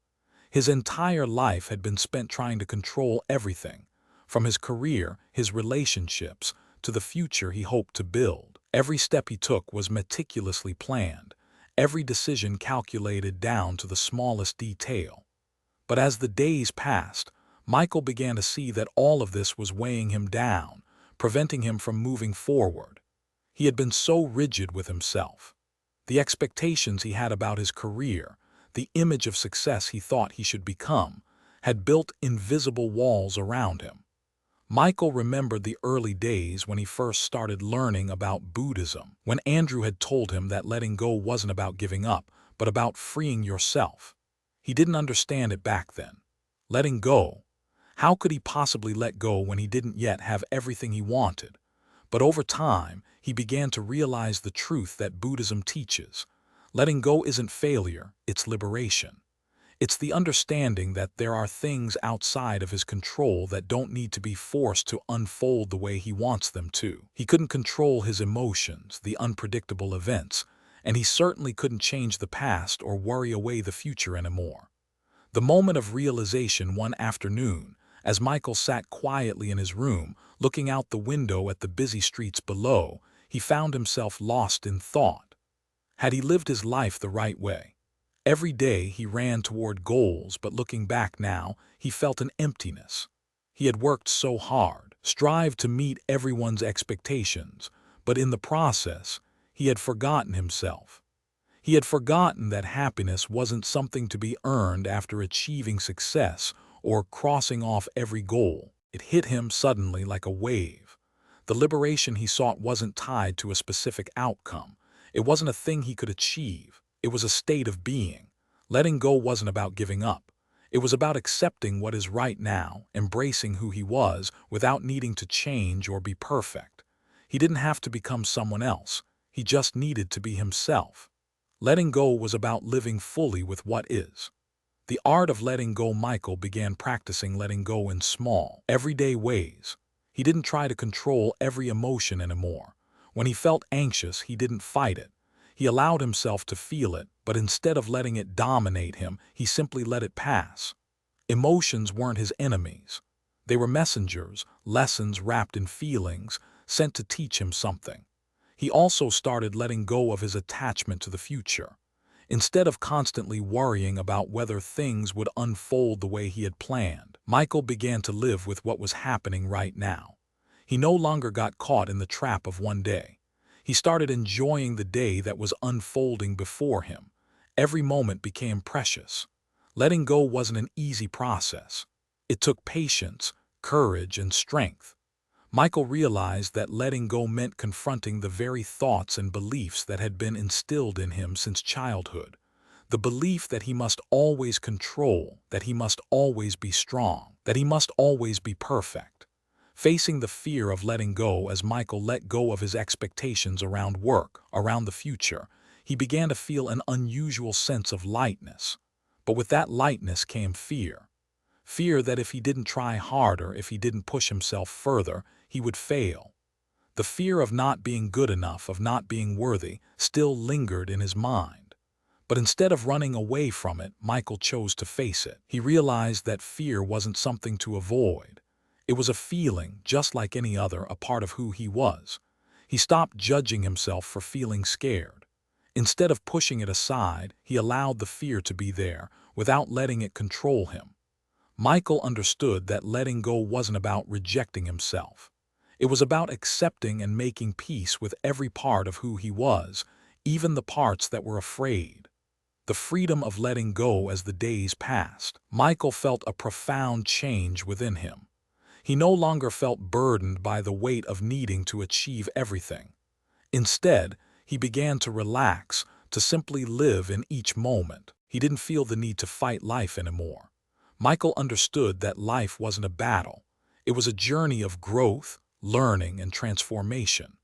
His entire life had been spent trying to control everything, from his career, his relationships, to the future he hoped to build. Every step he took was meticulously planned, every decision calculated down to the smallest detail. But as the days passed, Michael began to see that all of this was weighing him down, preventing him from moving forward. He had been so rigid with himself. The expectations he had about his career, the image of success he thought he should become, had built invisible walls around him. Michael remembered the early days when he first started learning about Buddhism, when Andrew had told him that letting go wasn't about giving up, but about freeing yourself. He didn't understand it back then. Letting go? How could he possibly let go when he didn't yet have everything he wanted? But over time, he began to realize the truth that Buddhism teaches. Letting go isn't failure, it's liberation. It's the understanding that there are things outside of his control that don't need to be forced to unfold the way he wants them to. He couldn't control his emotions, the unpredictable events, and he certainly couldn't change the past or worry away the future anymore. The moment of realization one afternoon, as Michael sat quietly in his room, looking out the window at the busy streets below, he found himself lost in thought. Had he lived his life the right way? Every day he ran toward goals, but looking back now, he felt an emptiness. He had worked so hard, strived to meet everyone's expectations, but in the process, he had forgotten himself. He had forgotten that happiness wasn't something to be earned after achieving success or crossing off every goal. It hit him suddenly like a wave. The liberation he sought wasn't tied to a specific outcome. It wasn't a thing he could achieve. It was a state of being. Letting go wasn't about giving up. It was about accepting what is right now, embracing who he was without needing to change or be perfect. He didn't have to become someone else. He just needed to be himself. Letting go was about living fully with what is. The art of letting go. Michael began practicing letting go in small, everyday ways. He didn't try to control every emotion anymore. When he felt anxious, he didn't fight it. He allowed himself to feel it, but instead of letting it dominate him, he simply let it pass. Emotions weren't his enemies. They were messengers, lessons wrapped in feelings, sent to teach him something. He also started letting go of his attachment to the future. Instead of constantly worrying about whether things would unfold the way he had planned, Michael began to live with what was happening right now. He no longer got caught in the trap of one day. He started enjoying the day that was unfolding before him. Every moment became precious. Letting go wasn't an easy process. It took patience, courage, and strength. Michael realized that letting go meant confronting the very thoughts and beliefs that had been instilled in him since childhood. The belief that he must always control, that he must always be strong, that he must always be perfect. Facing the fear of letting go as Michael let go of his expectations around work, around the future, he began to feel an unusual sense of lightness. But with that lightness came fear. Fear that if he didn't try harder, if he didn't push himself further, he would fail. The fear of not being good enough, of not being worthy, still lingered in his mind. But instead of running away from it, Michael chose to face it. He realized that fear wasn't something to avoid. It was a feeling, just like any other, a part of who he was. He stopped judging himself for feeling scared. Instead of pushing it aside, he allowed the fear to be there, without letting it control him. Michael understood that letting go wasn't about rejecting himself. It was about accepting and making peace with every part of who he was, even the parts that were afraid. The freedom of letting go as the days passed, Michael felt a profound change within him. He no longer felt burdened by the weight of needing to achieve everything. Instead, he began to relax, to simply live in each moment. He didn't feel the need to fight life anymore. Michael understood that life wasn't a battle. It was a journey of growth, learning, and transformation.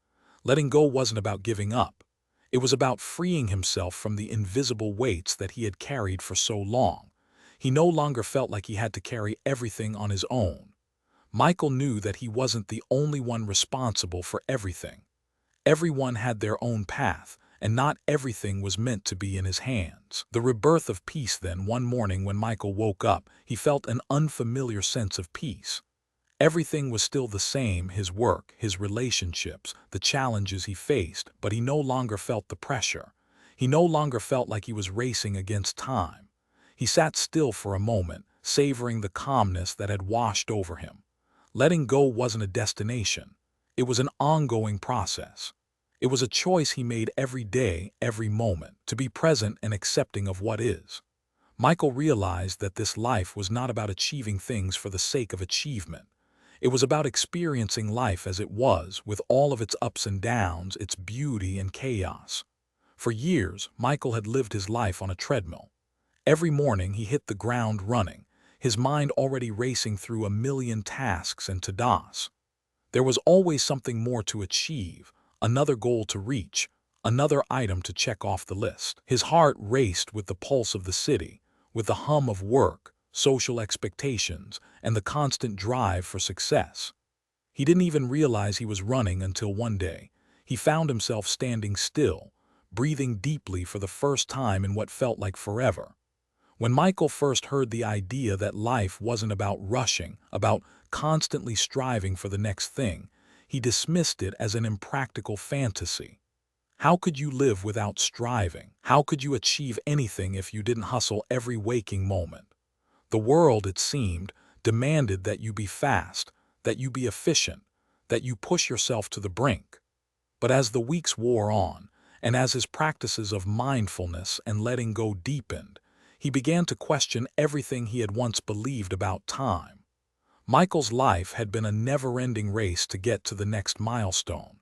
Letting go wasn't about giving up. It was about freeing himself from the invisible weights that he had carried for so long. He no longer felt like he had to carry everything on his own. Michael knew that he wasn't the only one responsible for everything. Everyone had their own path, and not everything was meant to be in his hands. The rebirth of peace then, one morning when Michael woke up, he felt an unfamiliar sense of peace. Everything was still the same, his work, his relationships, the challenges he faced, but he no longer felt the pressure. He no longer felt like he was racing against time. He sat still for a moment, savoring the calmness that had washed over him. Letting go wasn't a destination. It was an ongoing process. It was a choice he made every day, every moment, to be present and accepting of what is. Michael realized that this life was not about achieving things for the sake of achievement. It was about experiencing life as it was, with all of its ups and downs, its beauty and chaos. For years, Michael had lived his life on a treadmill. Every morning he hit the ground running, his mind already racing through a million tasks and to-dos. There was always something more to achieve, another goal to reach, another item to check off the list. His heart raced with the pulse of the city, with the hum of work, social expectations, and the constant drive for success. He didn't even realize he was running until one day he found himself standing still, breathing deeply for the first time in what felt like forever. When Michael first heard the idea that life wasn't about rushing, about constantly striving for the next thing, he dismissed it as an impractical fantasy. How could you live without striving? How could you achieve anything if you didn't hustle every waking moment? The world, it seemed, demanded that you be fast, that you be efficient, that you push yourself to the brink. But as the weeks wore on, and as his practices of mindfulness and letting go deepened, he began to question everything he had once believed about time. Michael's life had been a never-ending race to get to the next milestone.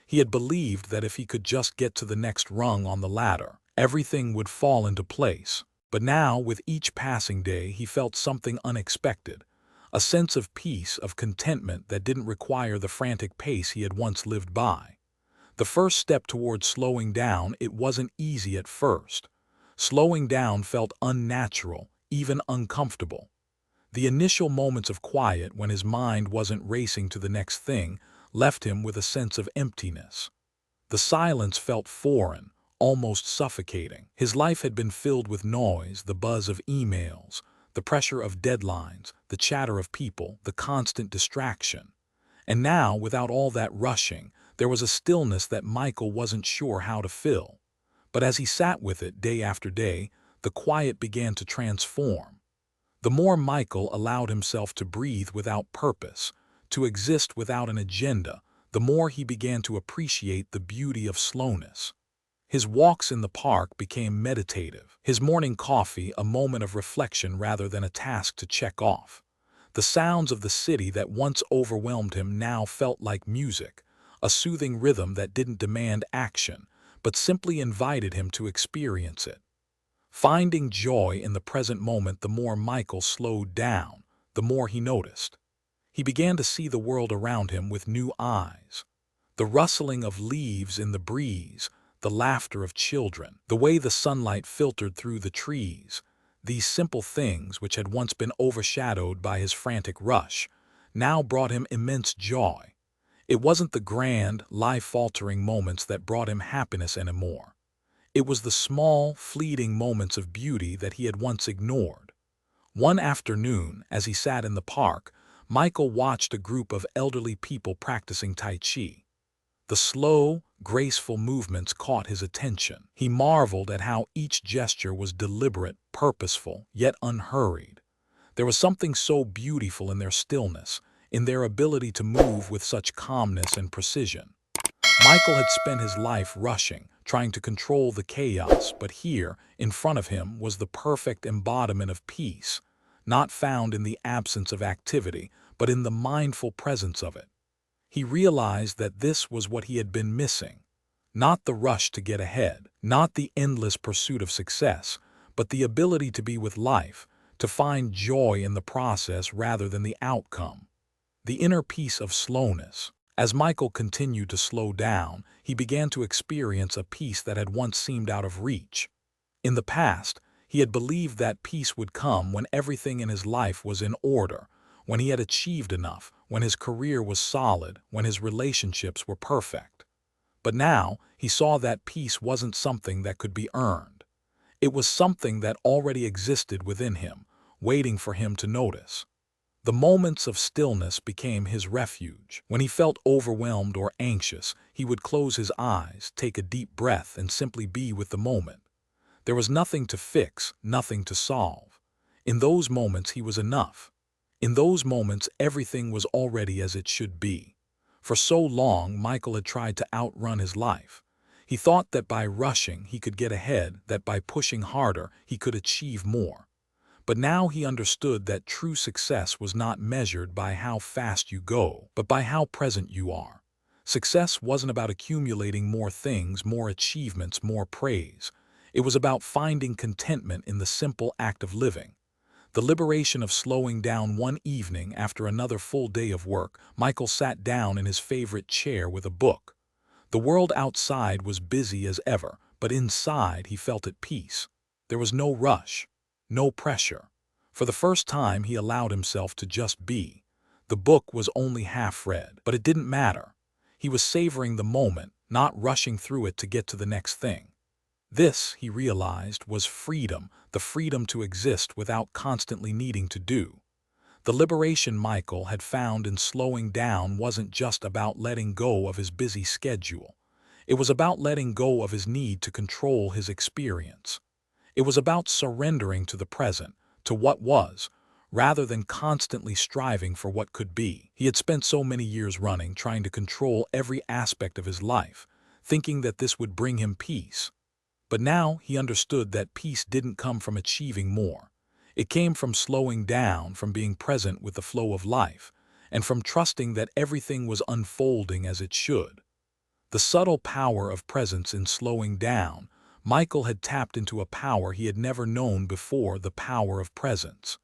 He had believed that if he could just get to the next rung on the ladder, everything would fall into place. But now, with each passing day, he felt something unexpected, a sense of peace, of contentment that didn't require the frantic pace he had once lived by. The first step towards slowing down, it wasn't easy at first. Slowing down felt unnatural, even uncomfortable. The initial moments of quiet, when his mind wasn't racing to the next thing, left him with a sense of emptiness. The silence felt foreign, almost suffocating. His life had been filled with noise, the buzz of emails, the pressure of deadlines, the chatter of people, the constant distraction. And now, without all that rushing, there was a stillness that Michael wasn't sure how to fill. But as he sat with it day after day, the quiet began to transform. The more Michael allowed himself to breathe without purpose, to exist without an agenda, the more he began to appreciate the beauty of slowness. His walks in the park became meditative, his morning coffee a moment of reflection rather than a task to check off. The sounds of the city that once overwhelmed him now felt like music, a soothing rhythm that didn't demand action, but simply invited him to experience it. Finding joy in the present moment, the more Michael slowed down, the more he noticed. He began to see the world around him with new eyes. The rustling of leaves in the breeze, the laughter of children, the way the sunlight filtered through the trees, these simple things which had once been overshadowed by his frantic rush, now brought him immense joy. It wasn't the grand, life-altering moments that brought him happiness anymore. It was the small, fleeting moments of beauty that he had once ignored. One afternoon, as he sat in the park, Michael watched a group of elderly people practicing Tai Chi. The slow, graceful movements caught his attention. He marveled at how each gesture was deliberate, purposeful, yet unhurried. There was something so beautiful in their stillness, in their ability to move with such calmness and precision. Michael had spent his life rushing, trying to control the chaos, but here, in front of him, was the perfect embodiment of peace, not found in the absence of activity, but in the mindful presence of it. He realized that this was what he had been missing. Not the rush to get ahead, not the endless pursuit of success, but the ability to be with life, to find joy in the process rather than the outcome. The inner peace of slowness. As Michael continued to slow down, he began to experience a peace that had once seemed out of reach. In the past, he had believed that peace would come when everything in his life was in order, when he had achieved enough, when his career was solid, when his relationships were perfect. But now, he saw that peace wasn't something that could be earned. It was something that already existed within him, waiting for him to notice. The moments of stillness became his refuge. When he felt overwhelmed or anxious, he would close his eyes, take a deep breath, and simply be with the moment. There was nothing to fix, nothing to solve. In those moments, he was enough. In those moments, everything was already as it should be. For so long, Michael had tried to outrun his life. He thought that by rushing, he could get ahead, that by pushing harder, he could achieve more. But now he understood that true success was not measured by how fast you go, but by how present you are. Success wasn't about accumulating more things, more achievements, more praise. It was about finding contentment in the simple act of living. The liberation of slowing down. One evening, after another full day of work, Michael sat down in his favorite chair with a book. The world outside was busy as ever, but inside he felt at peace. There was no rush, no pressure. For the first time, he allowed himself to just be. The book was only half read, but it didn't matter. He was savoring the moment, not rushing through it to get to the next thing. This, he realized, was freedom, the freedom to exist without constantly needing to do. The liberation Michael had found in slowing down wasn't just about letting go of his busy schedule. It was about letting go of his need to control his experience. It was about surrendering to the present, to what was, rather than constantly striving for what could be. He had spent so many years running, trying to control every aspect of his life, thinking that this would bring him peace. But now he understood that peace didn't come from achieving more. It came from slowing down, from being present with the flow of life, and from trusting that everything was unfolding as it should. The subtle power of presence in slowing down. Michael had tapped into a power he had never known before, the power of presence.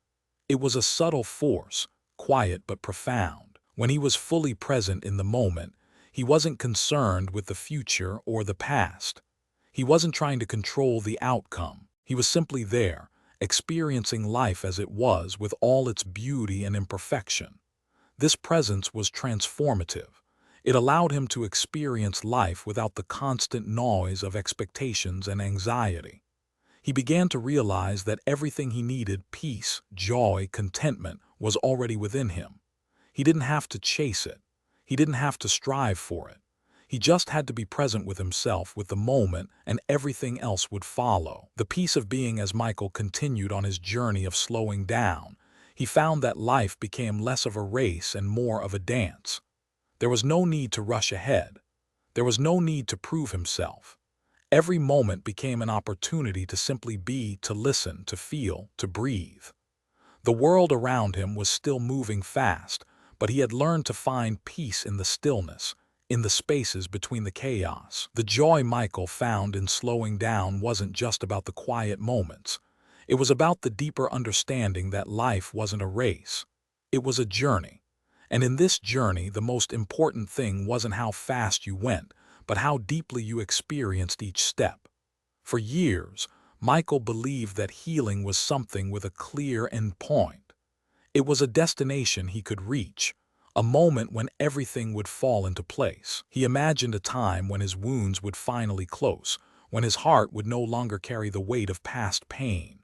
It was a subtle force, quiet but profound. When he was fully present in the moment, he wasn't concerned with the future or the past. He wasn't trying to control the outcome. He was simply there, experiencing life as it was, with all its beauty and imperfection. This presence was transformative. It allowed him to experience life without the constant noise of expectations and anxiety. He began to realize that everything he needed, peace, joy, contentment, was already within him. He didn't have to chase it. He didn't have to strive for it. He just had to be present with himself, with the moment, and everything else would follow. The peace of being. As Michael continued on his journey of slowing down, he found that life became less of a race and more of a dance. There was no need to rush ahead. There was no need to prove himself. Every moment became an opportunity to simply be, to listen, to feel, to breathe. The world around him was still moving fast, but he had learned to find peace in the stillness, in the spaces between the chaos. The joy Michael found in slowing down wasn't just about the quiet moments. It was about the deeper understanding that life wasn't a race. It was a journey. And in this journey, the most important thing wasn't how fast you went, but how deeply you experienced each step. For years, Michael believed that healing was something with a clear end point. It was a destination he could reach, a moment when everything would fall into place. He imagined a time when his wounds would finally close, when his heart would no longer carry the weight of past pain.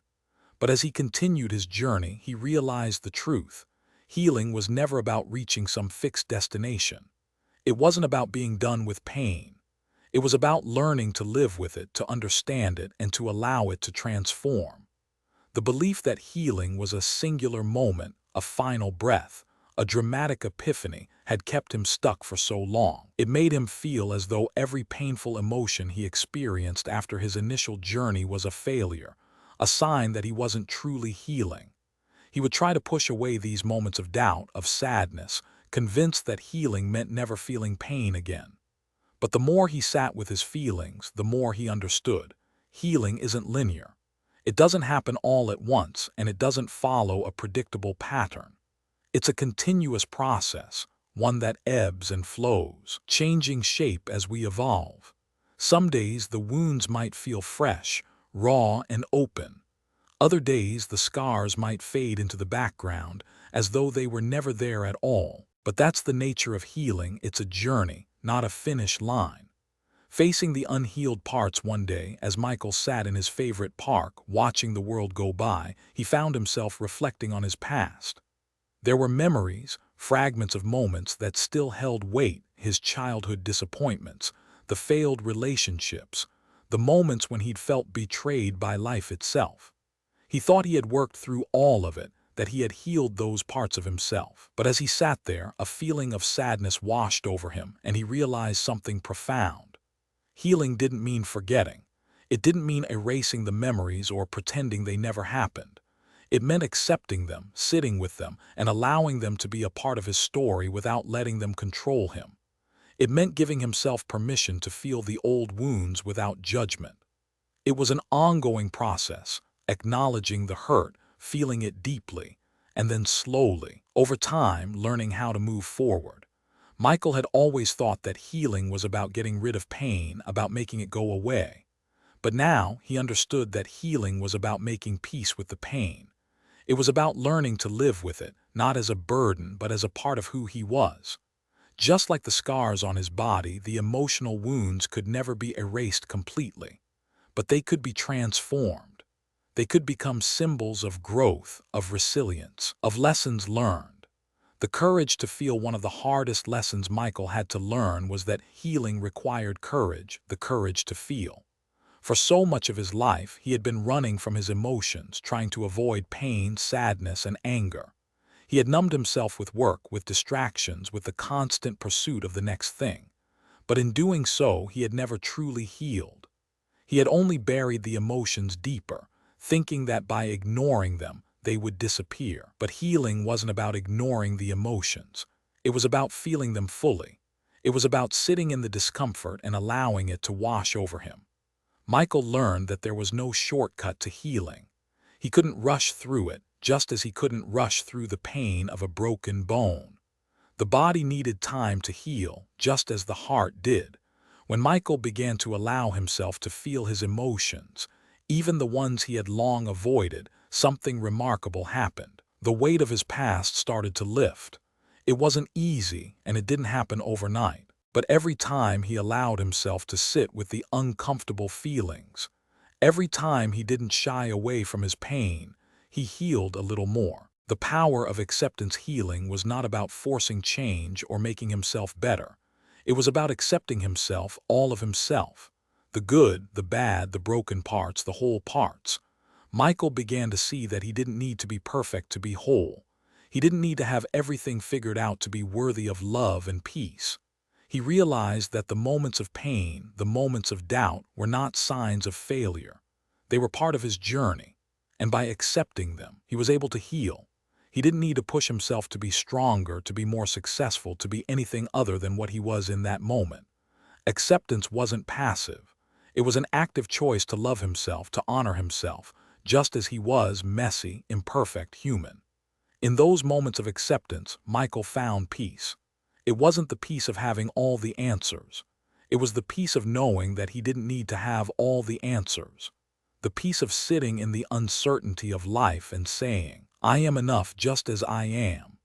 But as he continued his journey, he realized the truth. Healing was never about reaching some fixed destination. It wasn't about being done with pain. It was about learning to live with it, to understand it, and to allow it to transform. The belief that healing was a singular moment, a final breath, a dramatic epiphany, had kept him stuck for so long. It made him feel as though every painful emotion he experienced after his initial journey was a failure, a sign that he wasn't truly healing. He would try to push away these moments of doubt, of sadness, convinced that healing meant never feeling pain again. But the more he sat with his feelings, the more he understood. Healing isn't linear. It doesn't happen all at once, and it doesn't follow a predictable pattern. It's a continuous process, one that ebbs and flows, changing shape as we evolve. Some days the wounds might feel fresh, raw, and open. Other days the scars might fade into the background, as though they were never there at all. But that's the nature of healing. It's a journey, not a finish line. Facing the unhealed parts one day, as Michael sat in his favorite park, watching the world go by, he found himself reflecting on his past. There were memories, fragments of moments that still held weight, his childhood disappointments, the failed relationships, the moments when he'd felt betrayed by life itself. He thought he had worked through all of it, that he had healed those parts of himself. But as he sat there, a feeling of sadness washed over him, and he realized something profound. Healing didn't mean forgetting. It didn't mean erasing the memories or pretending they never happened. It meant accepting them, sitting with them, and allowing them to be a part of his story without letting them control him. It meant giving himself permission to feel the old wounds without judgment. It was an ongoing process, acknowledging the hurt, feeling it deeply, and then slowly, over time, learning how to move forward. Michael had always thought that healing was about getting rid of pain, about making it go away. But now he understood that healing was about making peace with the pain. It was about learning to live with it, not as a burden, but as a part of who he was. Just like the scars on his body, the emotional wounds could never be erased completely, but they could be transformed. They could become symbols of growth, of resilience, of lessons learned. The courage to feel. One of the hardest lessons Michael had to learn was that healing required courage, the courage to feel. For so much of his life, he had been running from his emotions, trying to avoid pain, sadness, and anger. He had numbed himself with work, with distractions, with the constant pursuit of the next thing. But in doing so, he had never truly healed. He had only buried the emotions deeper, thinking that by ignoring them, they would disappear. But healing wasn't about ignoring the emotions. It was about feeling them fully. It was about sitting in the discomfort and allowing it to wash over him. Michael learned that there was no shortcut to healing. He couldn't rush through it, just as he couldn't rush through the pain of a broken bone. The body needed time to heal, just as the heart did. When Michael began to allow himself to feel his emotions, even the ones he had long avoided, something remarkable happened. The weight of his past started to lift. It wasn't easy, and it didn't happen overnight. But every time he allowed himself to sit with the uncomfortable feelings, Every time he didn't shy away from his pain, he healed a little more. The power of acceptance healing was not about forcing change or making himself better. It was about accepting himself, all of himself. The good, the bad, the broken parts, the whole parts. Michael began to see that he didn't need to be perfect to be whole. He didn't need to have everything figured out to be worthy of love and peace. He realized that the moments of pain, the moments of doubt, were not signs of failure. They were part of his journey, and by accepting them, he was able to heal. He didn't need to push himself to be stronger, to be more successful, to be anything other than what he was in that moment. Acceptance wasn't passive. It was an active choice to love himself, to honor himself, just as he was, messy, imperfect, human. In those moments of acceptance, Michael found peace. It wasn't the peace of having all the answers. It was the peace of knowing that he didn't need to have all the answers. The peace of sitting in the uncertainty of life and saying, "I am enough just as I am."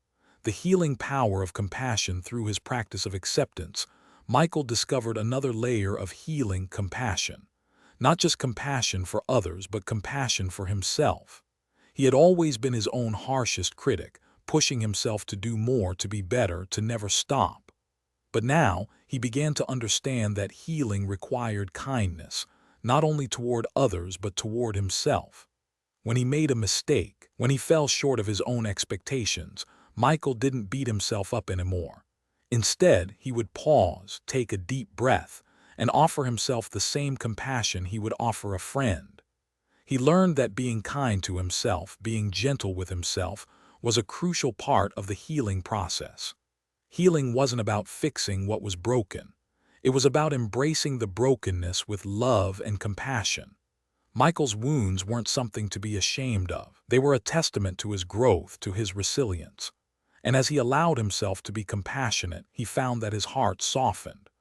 The healing power of compassion through his practice of acceptance, Michael discovered another layer of healing compassion. Not just compassion for others, but compassion for himself. He had always been his own harshest critic, pushing himself to do more, to be better, to never stop. But now, he began to understand that healing required kindness, not only toward others but toward himself. When he made a mistake, when he fell short of his own expectations, Michael didn't beat himself up anymore. Instead, he would pause, take a deep breath, and offer himself the same compassion he would offer a friend. He learned that being kind to himself, being gentle with himself, was a crucial part of the healing process. Healing wasn't about fixing what was broken. It was about embracing the brokenness with love and compassion. Michael's wounds weren't something to be ashamed of. They were a testament to his growth, to his resilience. And as he allowed himself to be compassionate, he found that his heart softened.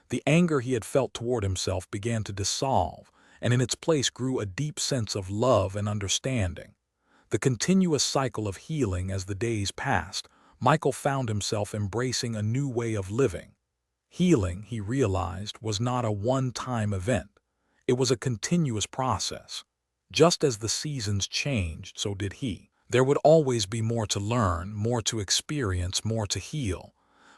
The anger he had felt toward himself began to dissolve, and in its place grew a deep sense of love and understanding. The continuous cycle of healing as the days passed, Michael found himself embracing a new way of living. Healing, he realized, was not a one-time event. It was a continuous process. Just as the seasons changed, so did he. There would always be more to learn, more to experience, more to heal.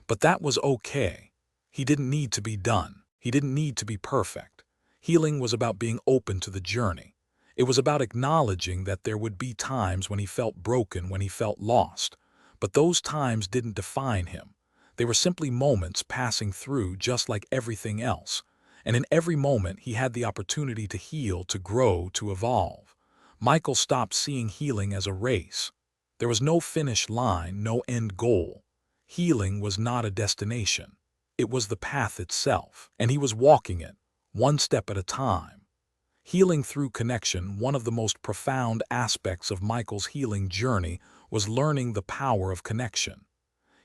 But that was okay. He didn't need to be done. He didn't need to be perfect. Healing was about being open to the journey. It was about acknowledging that there would be times when he felt broken, when he felt lost. But those times didn't define him. They were simply moments passing through, just like everything else. And in every moment, he had the opportunity to heal, to grow, to evolve. Michael stopped seeing healing as a race. There was no finish line, no end goal. Healing was not a destination. It was the path itself, and he was walking it, one step at a time. Healing through connection, one of the most profound aspects of Michael's healing journey, was learning the power of connection.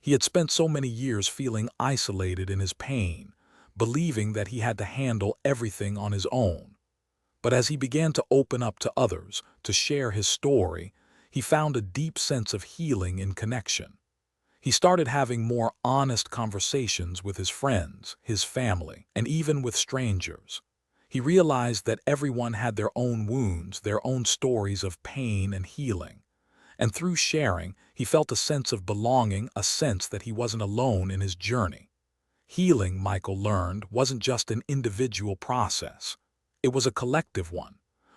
He had spent so many years feeling isolated in his pain, believing that he had to handle everything on his own. But as he began to open up to others, to share his story, he found a deep sense of healing in connection. He started having more honest conversations with his friends, his family, and even with strangers. He realized that everyone had their own wounds, their own stories of pain and healing. And through sharing, he felt a sense of belonging, a sense that he wasn't alone in his journey. Healing, Michael learned, wasn't just an individual process. It was a collective one.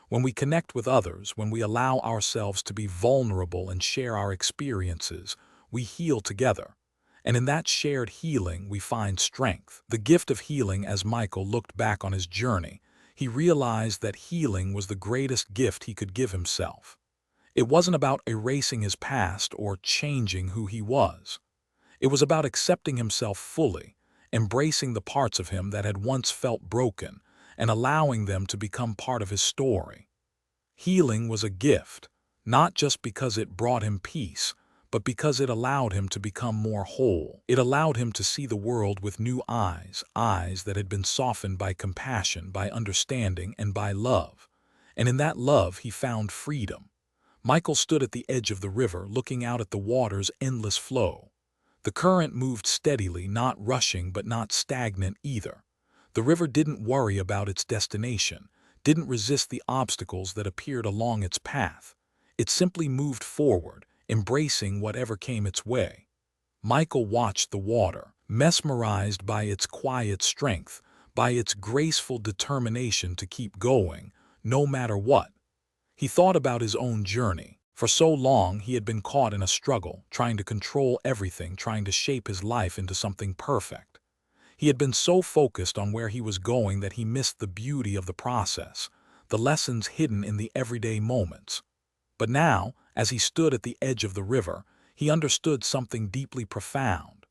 When we connect with others, when we allow ourselves to be vulnerable and share our experiences, we heal together. And in that shared healing, we find strength. The gift of healing. As Michael looked back on his journey, he realized that healing was the greatest gift he could give himself. It wasn't about erasing his past or changing who he was. It was about accepting himself fully, embracing the parts of him that had once felt broken, and allowing them to become part of his story. Healing was a gift, not just because it brought him peace, but because it allowed him to become more whole. It allowed him to see the world with new eyes, eyes that had been softened by compassion, by understanding, and by love. And in that love, he found freedom. Michael stood at the edge of the river, looking out at the water's endless flow. The current moved steadily, not rushing but not stagnant either. The river didn't worry about its destination, didn't resist the obstacles that appeared along its path. It simply moved forward, embracing whatever came its way. Michael watched the water, mesmerized by its quiet strength, by its graceful determination to keep going, no matter what. He thought about his own journey. For so long, he had been caught in a struggle, trying to control everything, trying to shape his life into something perfect. He had been so focused on where he was going that he missed the beauty of the process, the lessons hidden in the everyday moments. But now, as he stood at the edge of the river, he understood something deeply profound.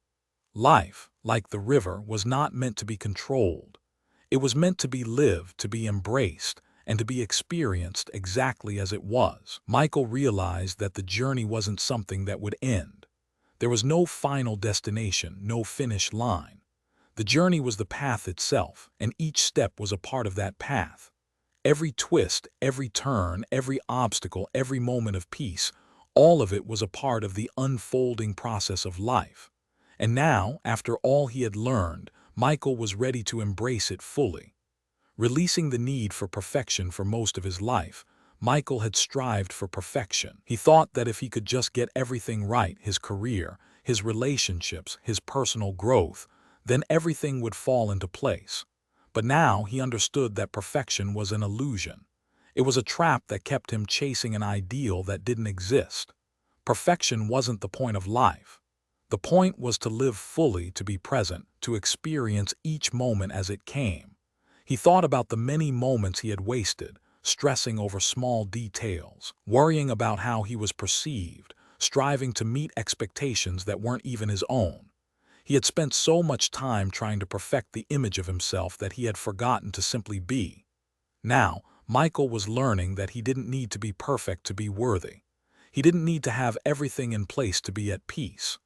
Life, like the river, was not meant to be controlled. It was meant to be lived, to be embraced, and to be experienced exactly as it was. Michael realized that the journey wasn't something that would end. There was no final destination, no finish line. The journey was the path itself, and each step was a part of that path. Every twist, every turn, every obstacle, every moment of peace, all of it was a part of the unfolding process of life. And now, after all he had learned, Michael was ready to embrace it fully. Releasing the need for perfection for most of his life, Michael had strived for perfection. He thought that if he could just get everything right, his career, his relationships, his personal growth, then everything would fall into place. But now he understood that perfection was an illusion. It was a trap that kept him chasing an ideal that didn't exist. Perfection wasn't the point of life. The point was to live fully, to be present, to experience each moment as it came. He thought about the many moments he had wasted, stressing over small details, worrying about how he was perceived, striving to meet expectations that weren't even his own. He had spent so much time trying to perfect the image of himself that he had forgotten to simply be. Now, Michael was learning that he didn't need to be perfect to be worthy. He didn't need to have everything in place to be at peace.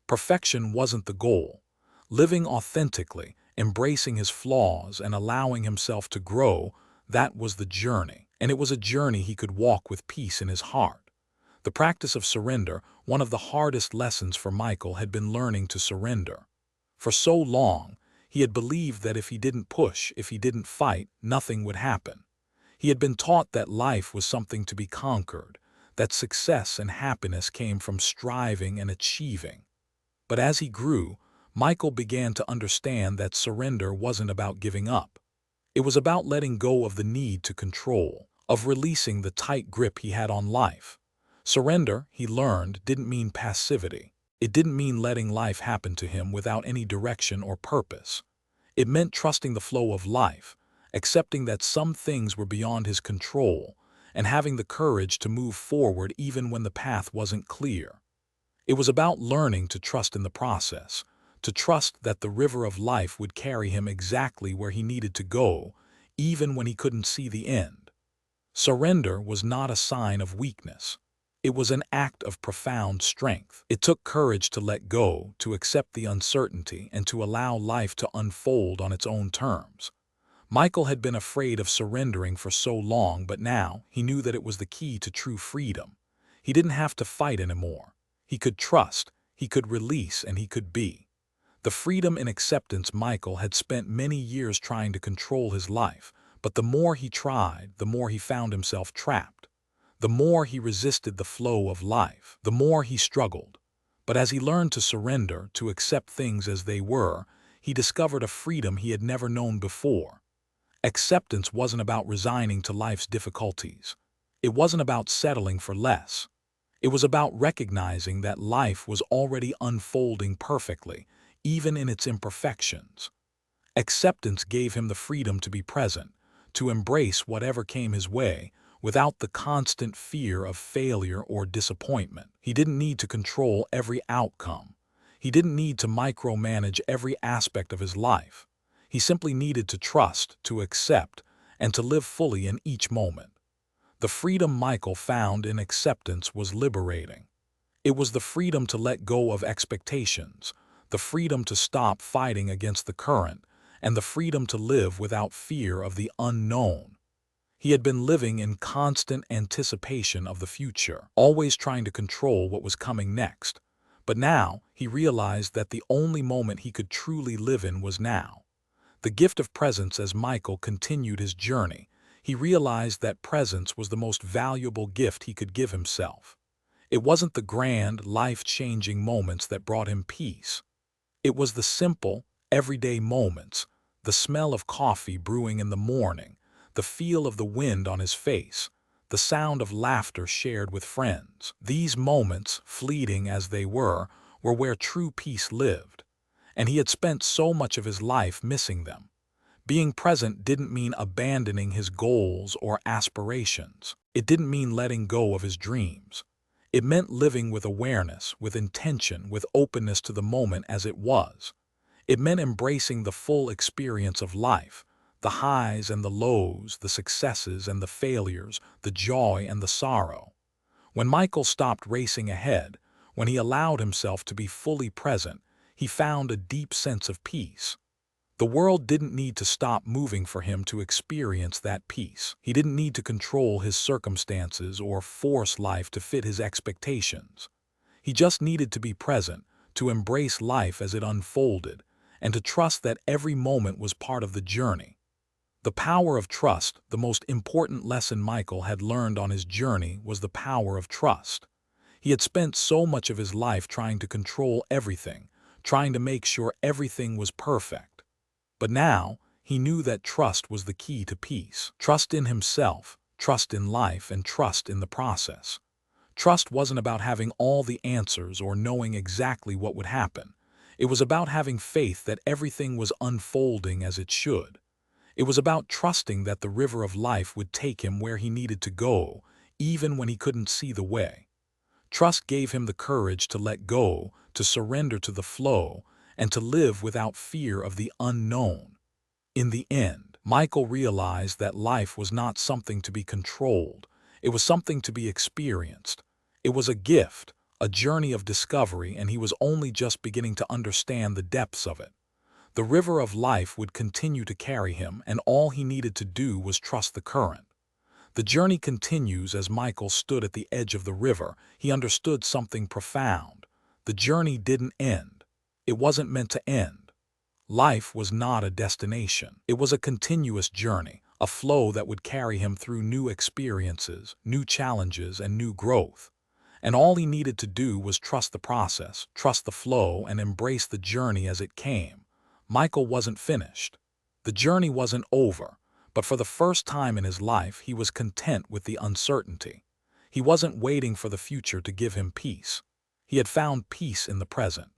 Perfection wasn't the goal. Living authentically, embracing his flaws, and allowing himself to grow, that was the journey. And it was a journey he could walk with peace in his heart. The practice of surrender, one of the hardest lessons for Michael, had been learning to surrender. For so long, he had believed that if he didn't push, if he didn't fight, nothing would happen. He had been taught that life was something to be conquered, that success and happiness came from striving and achieving. But as he grew, Michael began to understand that surrender wasn't about giving up. It was about letting go of the need to control, of releasing the tight grip he had on life. Surrender, he learned, didn't mean passivity. It didn't mean letting life happen to him without any direction or purpose. It meant trusting the flow of life, accepting that some things were beyond his control, and having the courage to move forward even when the path wasn't clear. It was about learning to trust in the process, to trust that the river of life would carry him exactly where he needed to go, even when he couldn't see the end. Surrender was not a sign of weakness. It was an act of profound strength. It took courage to let go, to accept the uncertainty, and to allow life to unfold on its own terms. Michael had been afraid of surrendering for so long, but now he knew that it was the key to true freedom. He didn't have to fight anymore. He could trust, he could release, and he could be. The freedom and acceptance. Michael had spent many years trying to control his life, but the more he tried, the more he found himself trapped. The more he resisted the flow of life, the more he struggled. But as he learned to surrender, to accept things as they were, he discovered a freedom he had never known before. Acceptance wasn't about resigning to life's difficulties. It wasn't about settling for less. It was about recognizing that life was already unfolding perfectly, even in its imperfections. Acceptance gave him the freedom to be present, to embrace whatever came his way, without the constant fear of failure or disappointment. He didn't need to control every outcome. He didn't need to micromanage every aspect of his life. He simply needed to trust, to accept, and to live fully in each moment. The freedom Michael found in acceptance was liberating. It was the freedom to let go of expectations, the freedom to stop fighting against the current, and the freedom to live without fear of the unknown. He had been living in constant anticipation of the future, always trying to control what was coming next. But now he realized that the only moment he could truly live in was now. The gift of presence. As Michael continued his journey, He realized that presence was the most valuable gift he could give himself. It wasn't the grand, life-changing moments that brought him peace. It was the simple, everyday moments, the smell of coffee brewing in the morning, the feel of the wind on his face, the sound of laughter shared with friends. These moments, fleeting as they were where true peace lived, and he had spent so much of his life missing them. Being present didn't mean abandoning his goals or aspirations. It didn't mean letting go of his dreams. It meant living with awareness, with intention, with openness to the moment as it was. It meant embracing the full experience of life, the highs and the lows, the successes and the failures, the joy and the sorrow. When Michael stopped racing ahead, when he allowed himself to be fully present, he found a deep sense of peace. The world didn't need to stop moving for him to experience that peace. He didn't need to control his circumstances or force life to fit his expectations. He just needed to be present, to embrace life as it unfolded, and to trust that every moment was part of the journey. The power of trust, the most important lesson Michael had learned on his journey, was the power of trust. He had spent so much of his life trying to control everything, trying to make sure everything was perfect. But now, he knew that trust was the key to peace. Trust in himself, trust in life, and trust in the process. Trust wasn't about having all the answers or knowing exactly what would happen. It was about having faith that everything was unfolding as it should. It was about trusting that the river of life would take him where he needed to go, even when he couldn't see the way. Trust gave him the courage to let go, to surrender to the flow, and to live without fear of the unknown. In the end, Michael realized that life was not something to be controlled. It was something to be experienced. It was a gift, a journey of discovery, and he was only just beginning to understand the depths of it. The river of life would continue to carry him, and all he needed to do was trust the current. The journey continues. As Michael stood at the edge of the river, he understood something profound. The journey didn't end. It wasn't meant to end. Life was not a destination. It was a continuous journey, a flow that would carry him through new experiences, new challenges, and new growth. And all he needed to do was trust the process, trust the flow, and embrace the journey as it came. Michael wasn't finished. The journey wasn't over, but for the first time in his life, he was content with the uncertainty. He wasn't waiting for the future to give him peace. He had found peace in the present.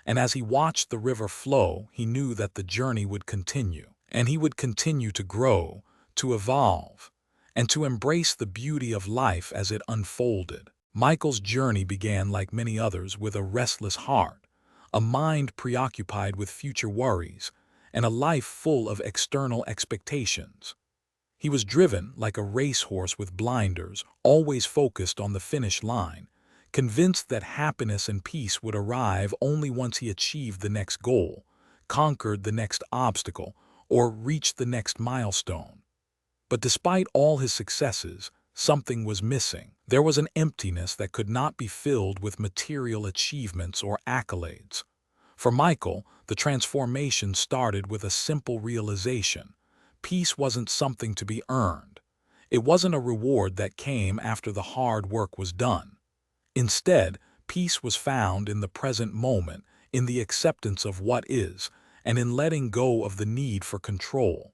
And as he watched the river flow, he knew that the journey would continue, and he would continue to grow, to evolve, and to embrace the beauty of life as it unfolded. Michael's journey began, like many others, with a restless heart, a mind preoccupied with future worries, and a life full of external expectations. He was driven like a racehorse with blinders, always focused on the finish line, convinced that happiness and peace would arrive only once he achieved the next goal, conquered the next obstacle, or reached the next milestone. But despite all his successes, something was missing. There was an emptiness that could not be filled with material achievements or accolades. For Michael, the transformation started with a simple realization. Peace wasn't something to be earned. It wasn't a reward that came after the hard work was done. Instead, peace was found in the present moment, in the acceptance of what is, and in letting go of the need for control.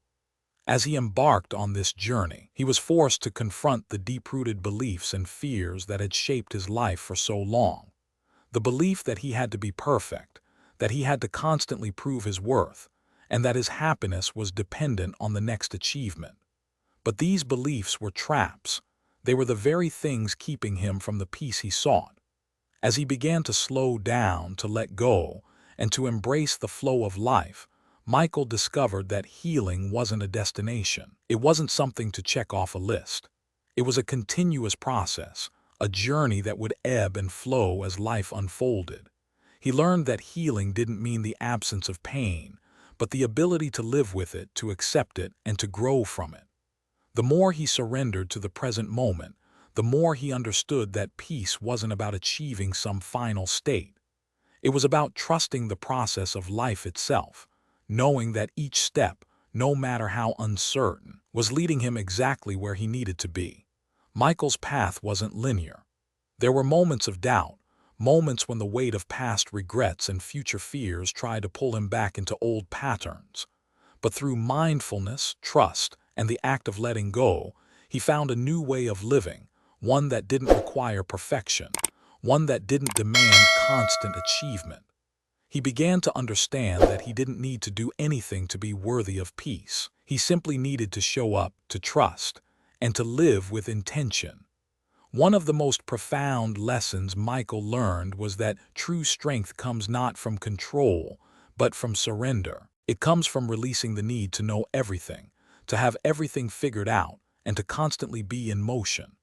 As he embarked on this journey, he was forced to confront the deep-rooted beliefs and fears that had shaped his life for so long. The belief that he had to be perfect, that he had to constantly prove his worth, and that his happiness was dependent on the next achievement. But these beliefs were traps. They were the very things keeping him from the peace he sought. As he began to slow down, to let go, and to embrace the flow of life, Michael discovered that healing wasn't a destination. It wasn't something to check off a list. It was a continuous process, a journey that would ebb and flow as life unfolded. He learned that healing didn't mean the absence of pain, but the ability to live with it, to accept it, and to grow from it. The more he surrendered to the present moment, the more he understood that peace wasn't about achieving some final state. It was about trusting the process of life itself, knowing that each step, no matter how uncertain, was leading him exactly where he needed to be. Michael's path wasn't linear. There were moments of doubt, moments when the weight of past regrets and future fears tried to pull him back into old patterns. But through mindfulness, trust, and the act of letting go, he found a new way of living, one that didn't require perfection, one that didn't demand constant achievement. He began to understand that he didn't need to do anything to be worthy of peace. He simply needed to show up, to trust, and to live with intention. One of the most profound lessons Michael learned was that true strength comes not from control, but from surrender. It comes from releasing the need to know everything, to have everything figured out, and to constantly be in motion.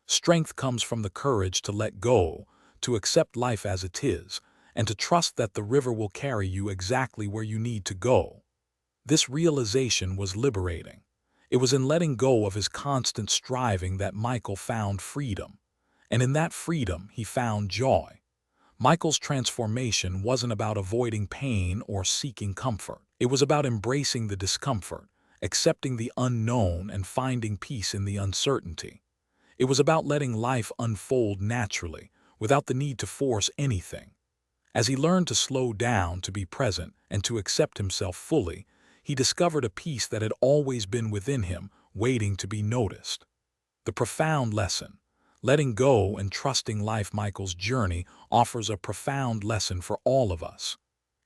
Strength comes from the courage to let go, to accept life as it is, and to trust that the river will carry you exactly where you need to go. This realization was liberating. It was in letting go of his constant striving that Michael found freedom. And in that freedom, he found joy. Michael's transformation wasn't about avoiding pain or seeking comfort. It was about embracing the discomfort, accepting the unknown, and finding peace in the uncertainty. It was about letting life unfold naturally, without the need to force anything. As he learned to slow down, to be present, and to accept himself fully, he discovered a peace that had always been within him, waiting to be noticed. The profound lesson, letting go and trusting life. Michael's journey offers a profound lesson for all of us.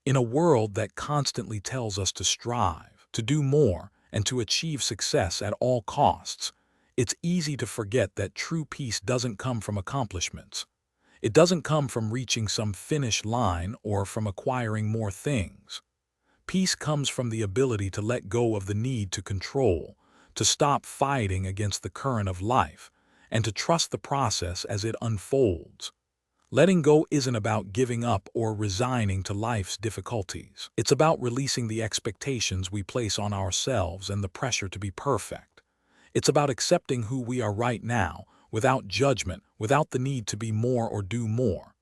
In a world that constantly tells us to strive, to do more, and to achieve success at all costs, it's easy to forget that true peace doesn't come from accomplishments. It doesn't come from reaching some finish line or from acquiring more things. Peace comes from the ability to let go of the need to control, to stop fighting against the current of life, and to trust the process as it unfolds. Letting go isn't about giving up or resigning to life's difficulties. It's about releasing the expectations we place on ourselves and the pressure to be perfect. It's about accepting who we are right now, without judgment, without the need to be more or do more.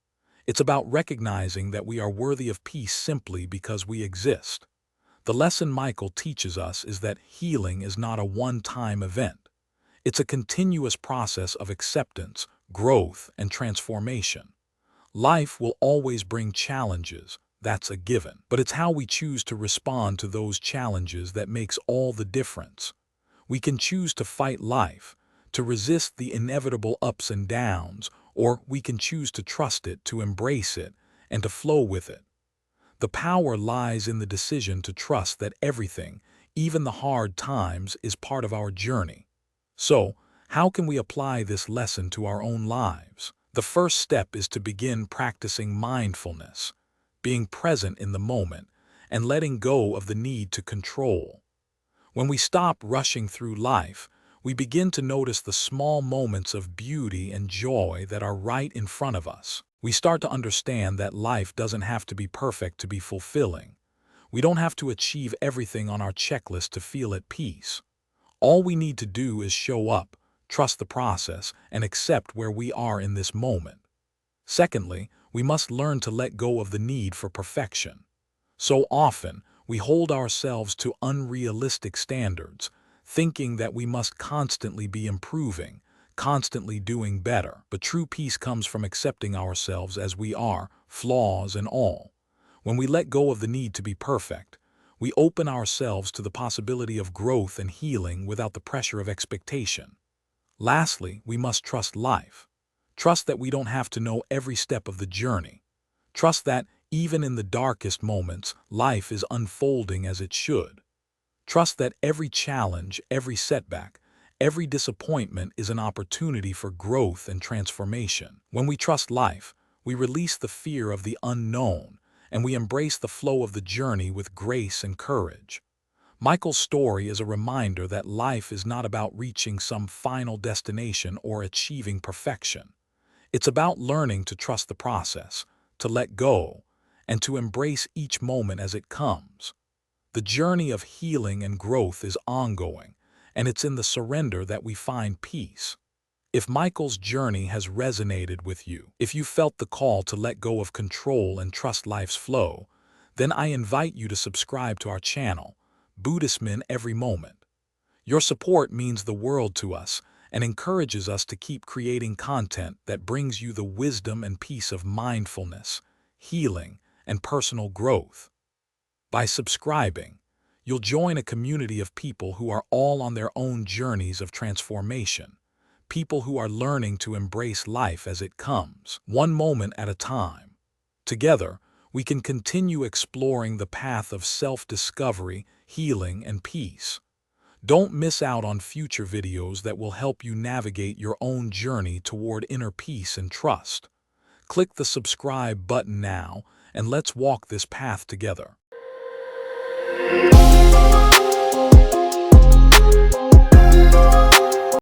It's about recognizing that we are worthy of peace simply because we exist. The lesson Michael teaches us is that healing is not a one-time event. It's a continuous process of acceptance, growth, and transformation. Life will always bring challenges, that's a given. But it's how we choose to respond to those challenges that makes all the difference. We can choose to fight life, to resist the inevitable ups and downs, or we can choose to trust it, to embrace it, and to flow with it. The power lies in the decision to trust that everything, even the hard times, is part of our journey. So, how can we apply this lesson to our own lives? The first step is to begin practicing mindfulness, being present in the moment, and letting go of the need to control. When we stop rushing through life, we begin to notice the small moments of beauty and joy that are right in front of us. We start to understand that life doesn't have to be perfect to be fulfilling. We don't have to achieve everything on our checklist to feel at peace. All we need to do is show up, trust the process, and accept where we are in this moment. Secondly, we must learn to let go of the need for perfection. So often, we hold ourselves to unrealistic standards, thinking that we must constantly be improving, constantly doing better. But true peace comes from accepting ourselves as we are, flaws and all. When we let go of the need to be perfect, we open ourselves to the possibility of growth and healing without the pressure of expectation. Lastly, we must trust life. Trust that we don't have to know every step of the journey. Trust that, even in the darkest moments, life is unfolding as it should. Trust that every challenge, every setback, every disappointment is an opportunity for growth and transformation. When we trust life, we release the fear of the unknown, and we embrace the flow of the journey with grace and courage. Michael's story is a reminder that life is not about reaching some final destination or achieving perfection. It's about learning to trust the process, to let go, and to embrace each moment as it comes. The journey of healing and growth is ongoing, and it's in the surrender that we find peace. If Michael's journey has resonated with you, if you felt the call to let go of control and trust life's flow, then I invite you to subscribe to our channel, Buddhism in Every Moment. Your support means the world to us and encourages us to keep creating content that brings you the wisdom and peace of mindfulness, healing, and personal growth. By subscribing, you'll join a community of people who are all on their own journeys of transformation, people who are learning to embrace life as it comes, one moment at a time. Together, we can continue exploring the path of self-discovery, healing, and peace. Don't miss out on future videos that will help you navigate your own journey toward inner peace and trust. Click the subscribe button now, and let's walk this path together.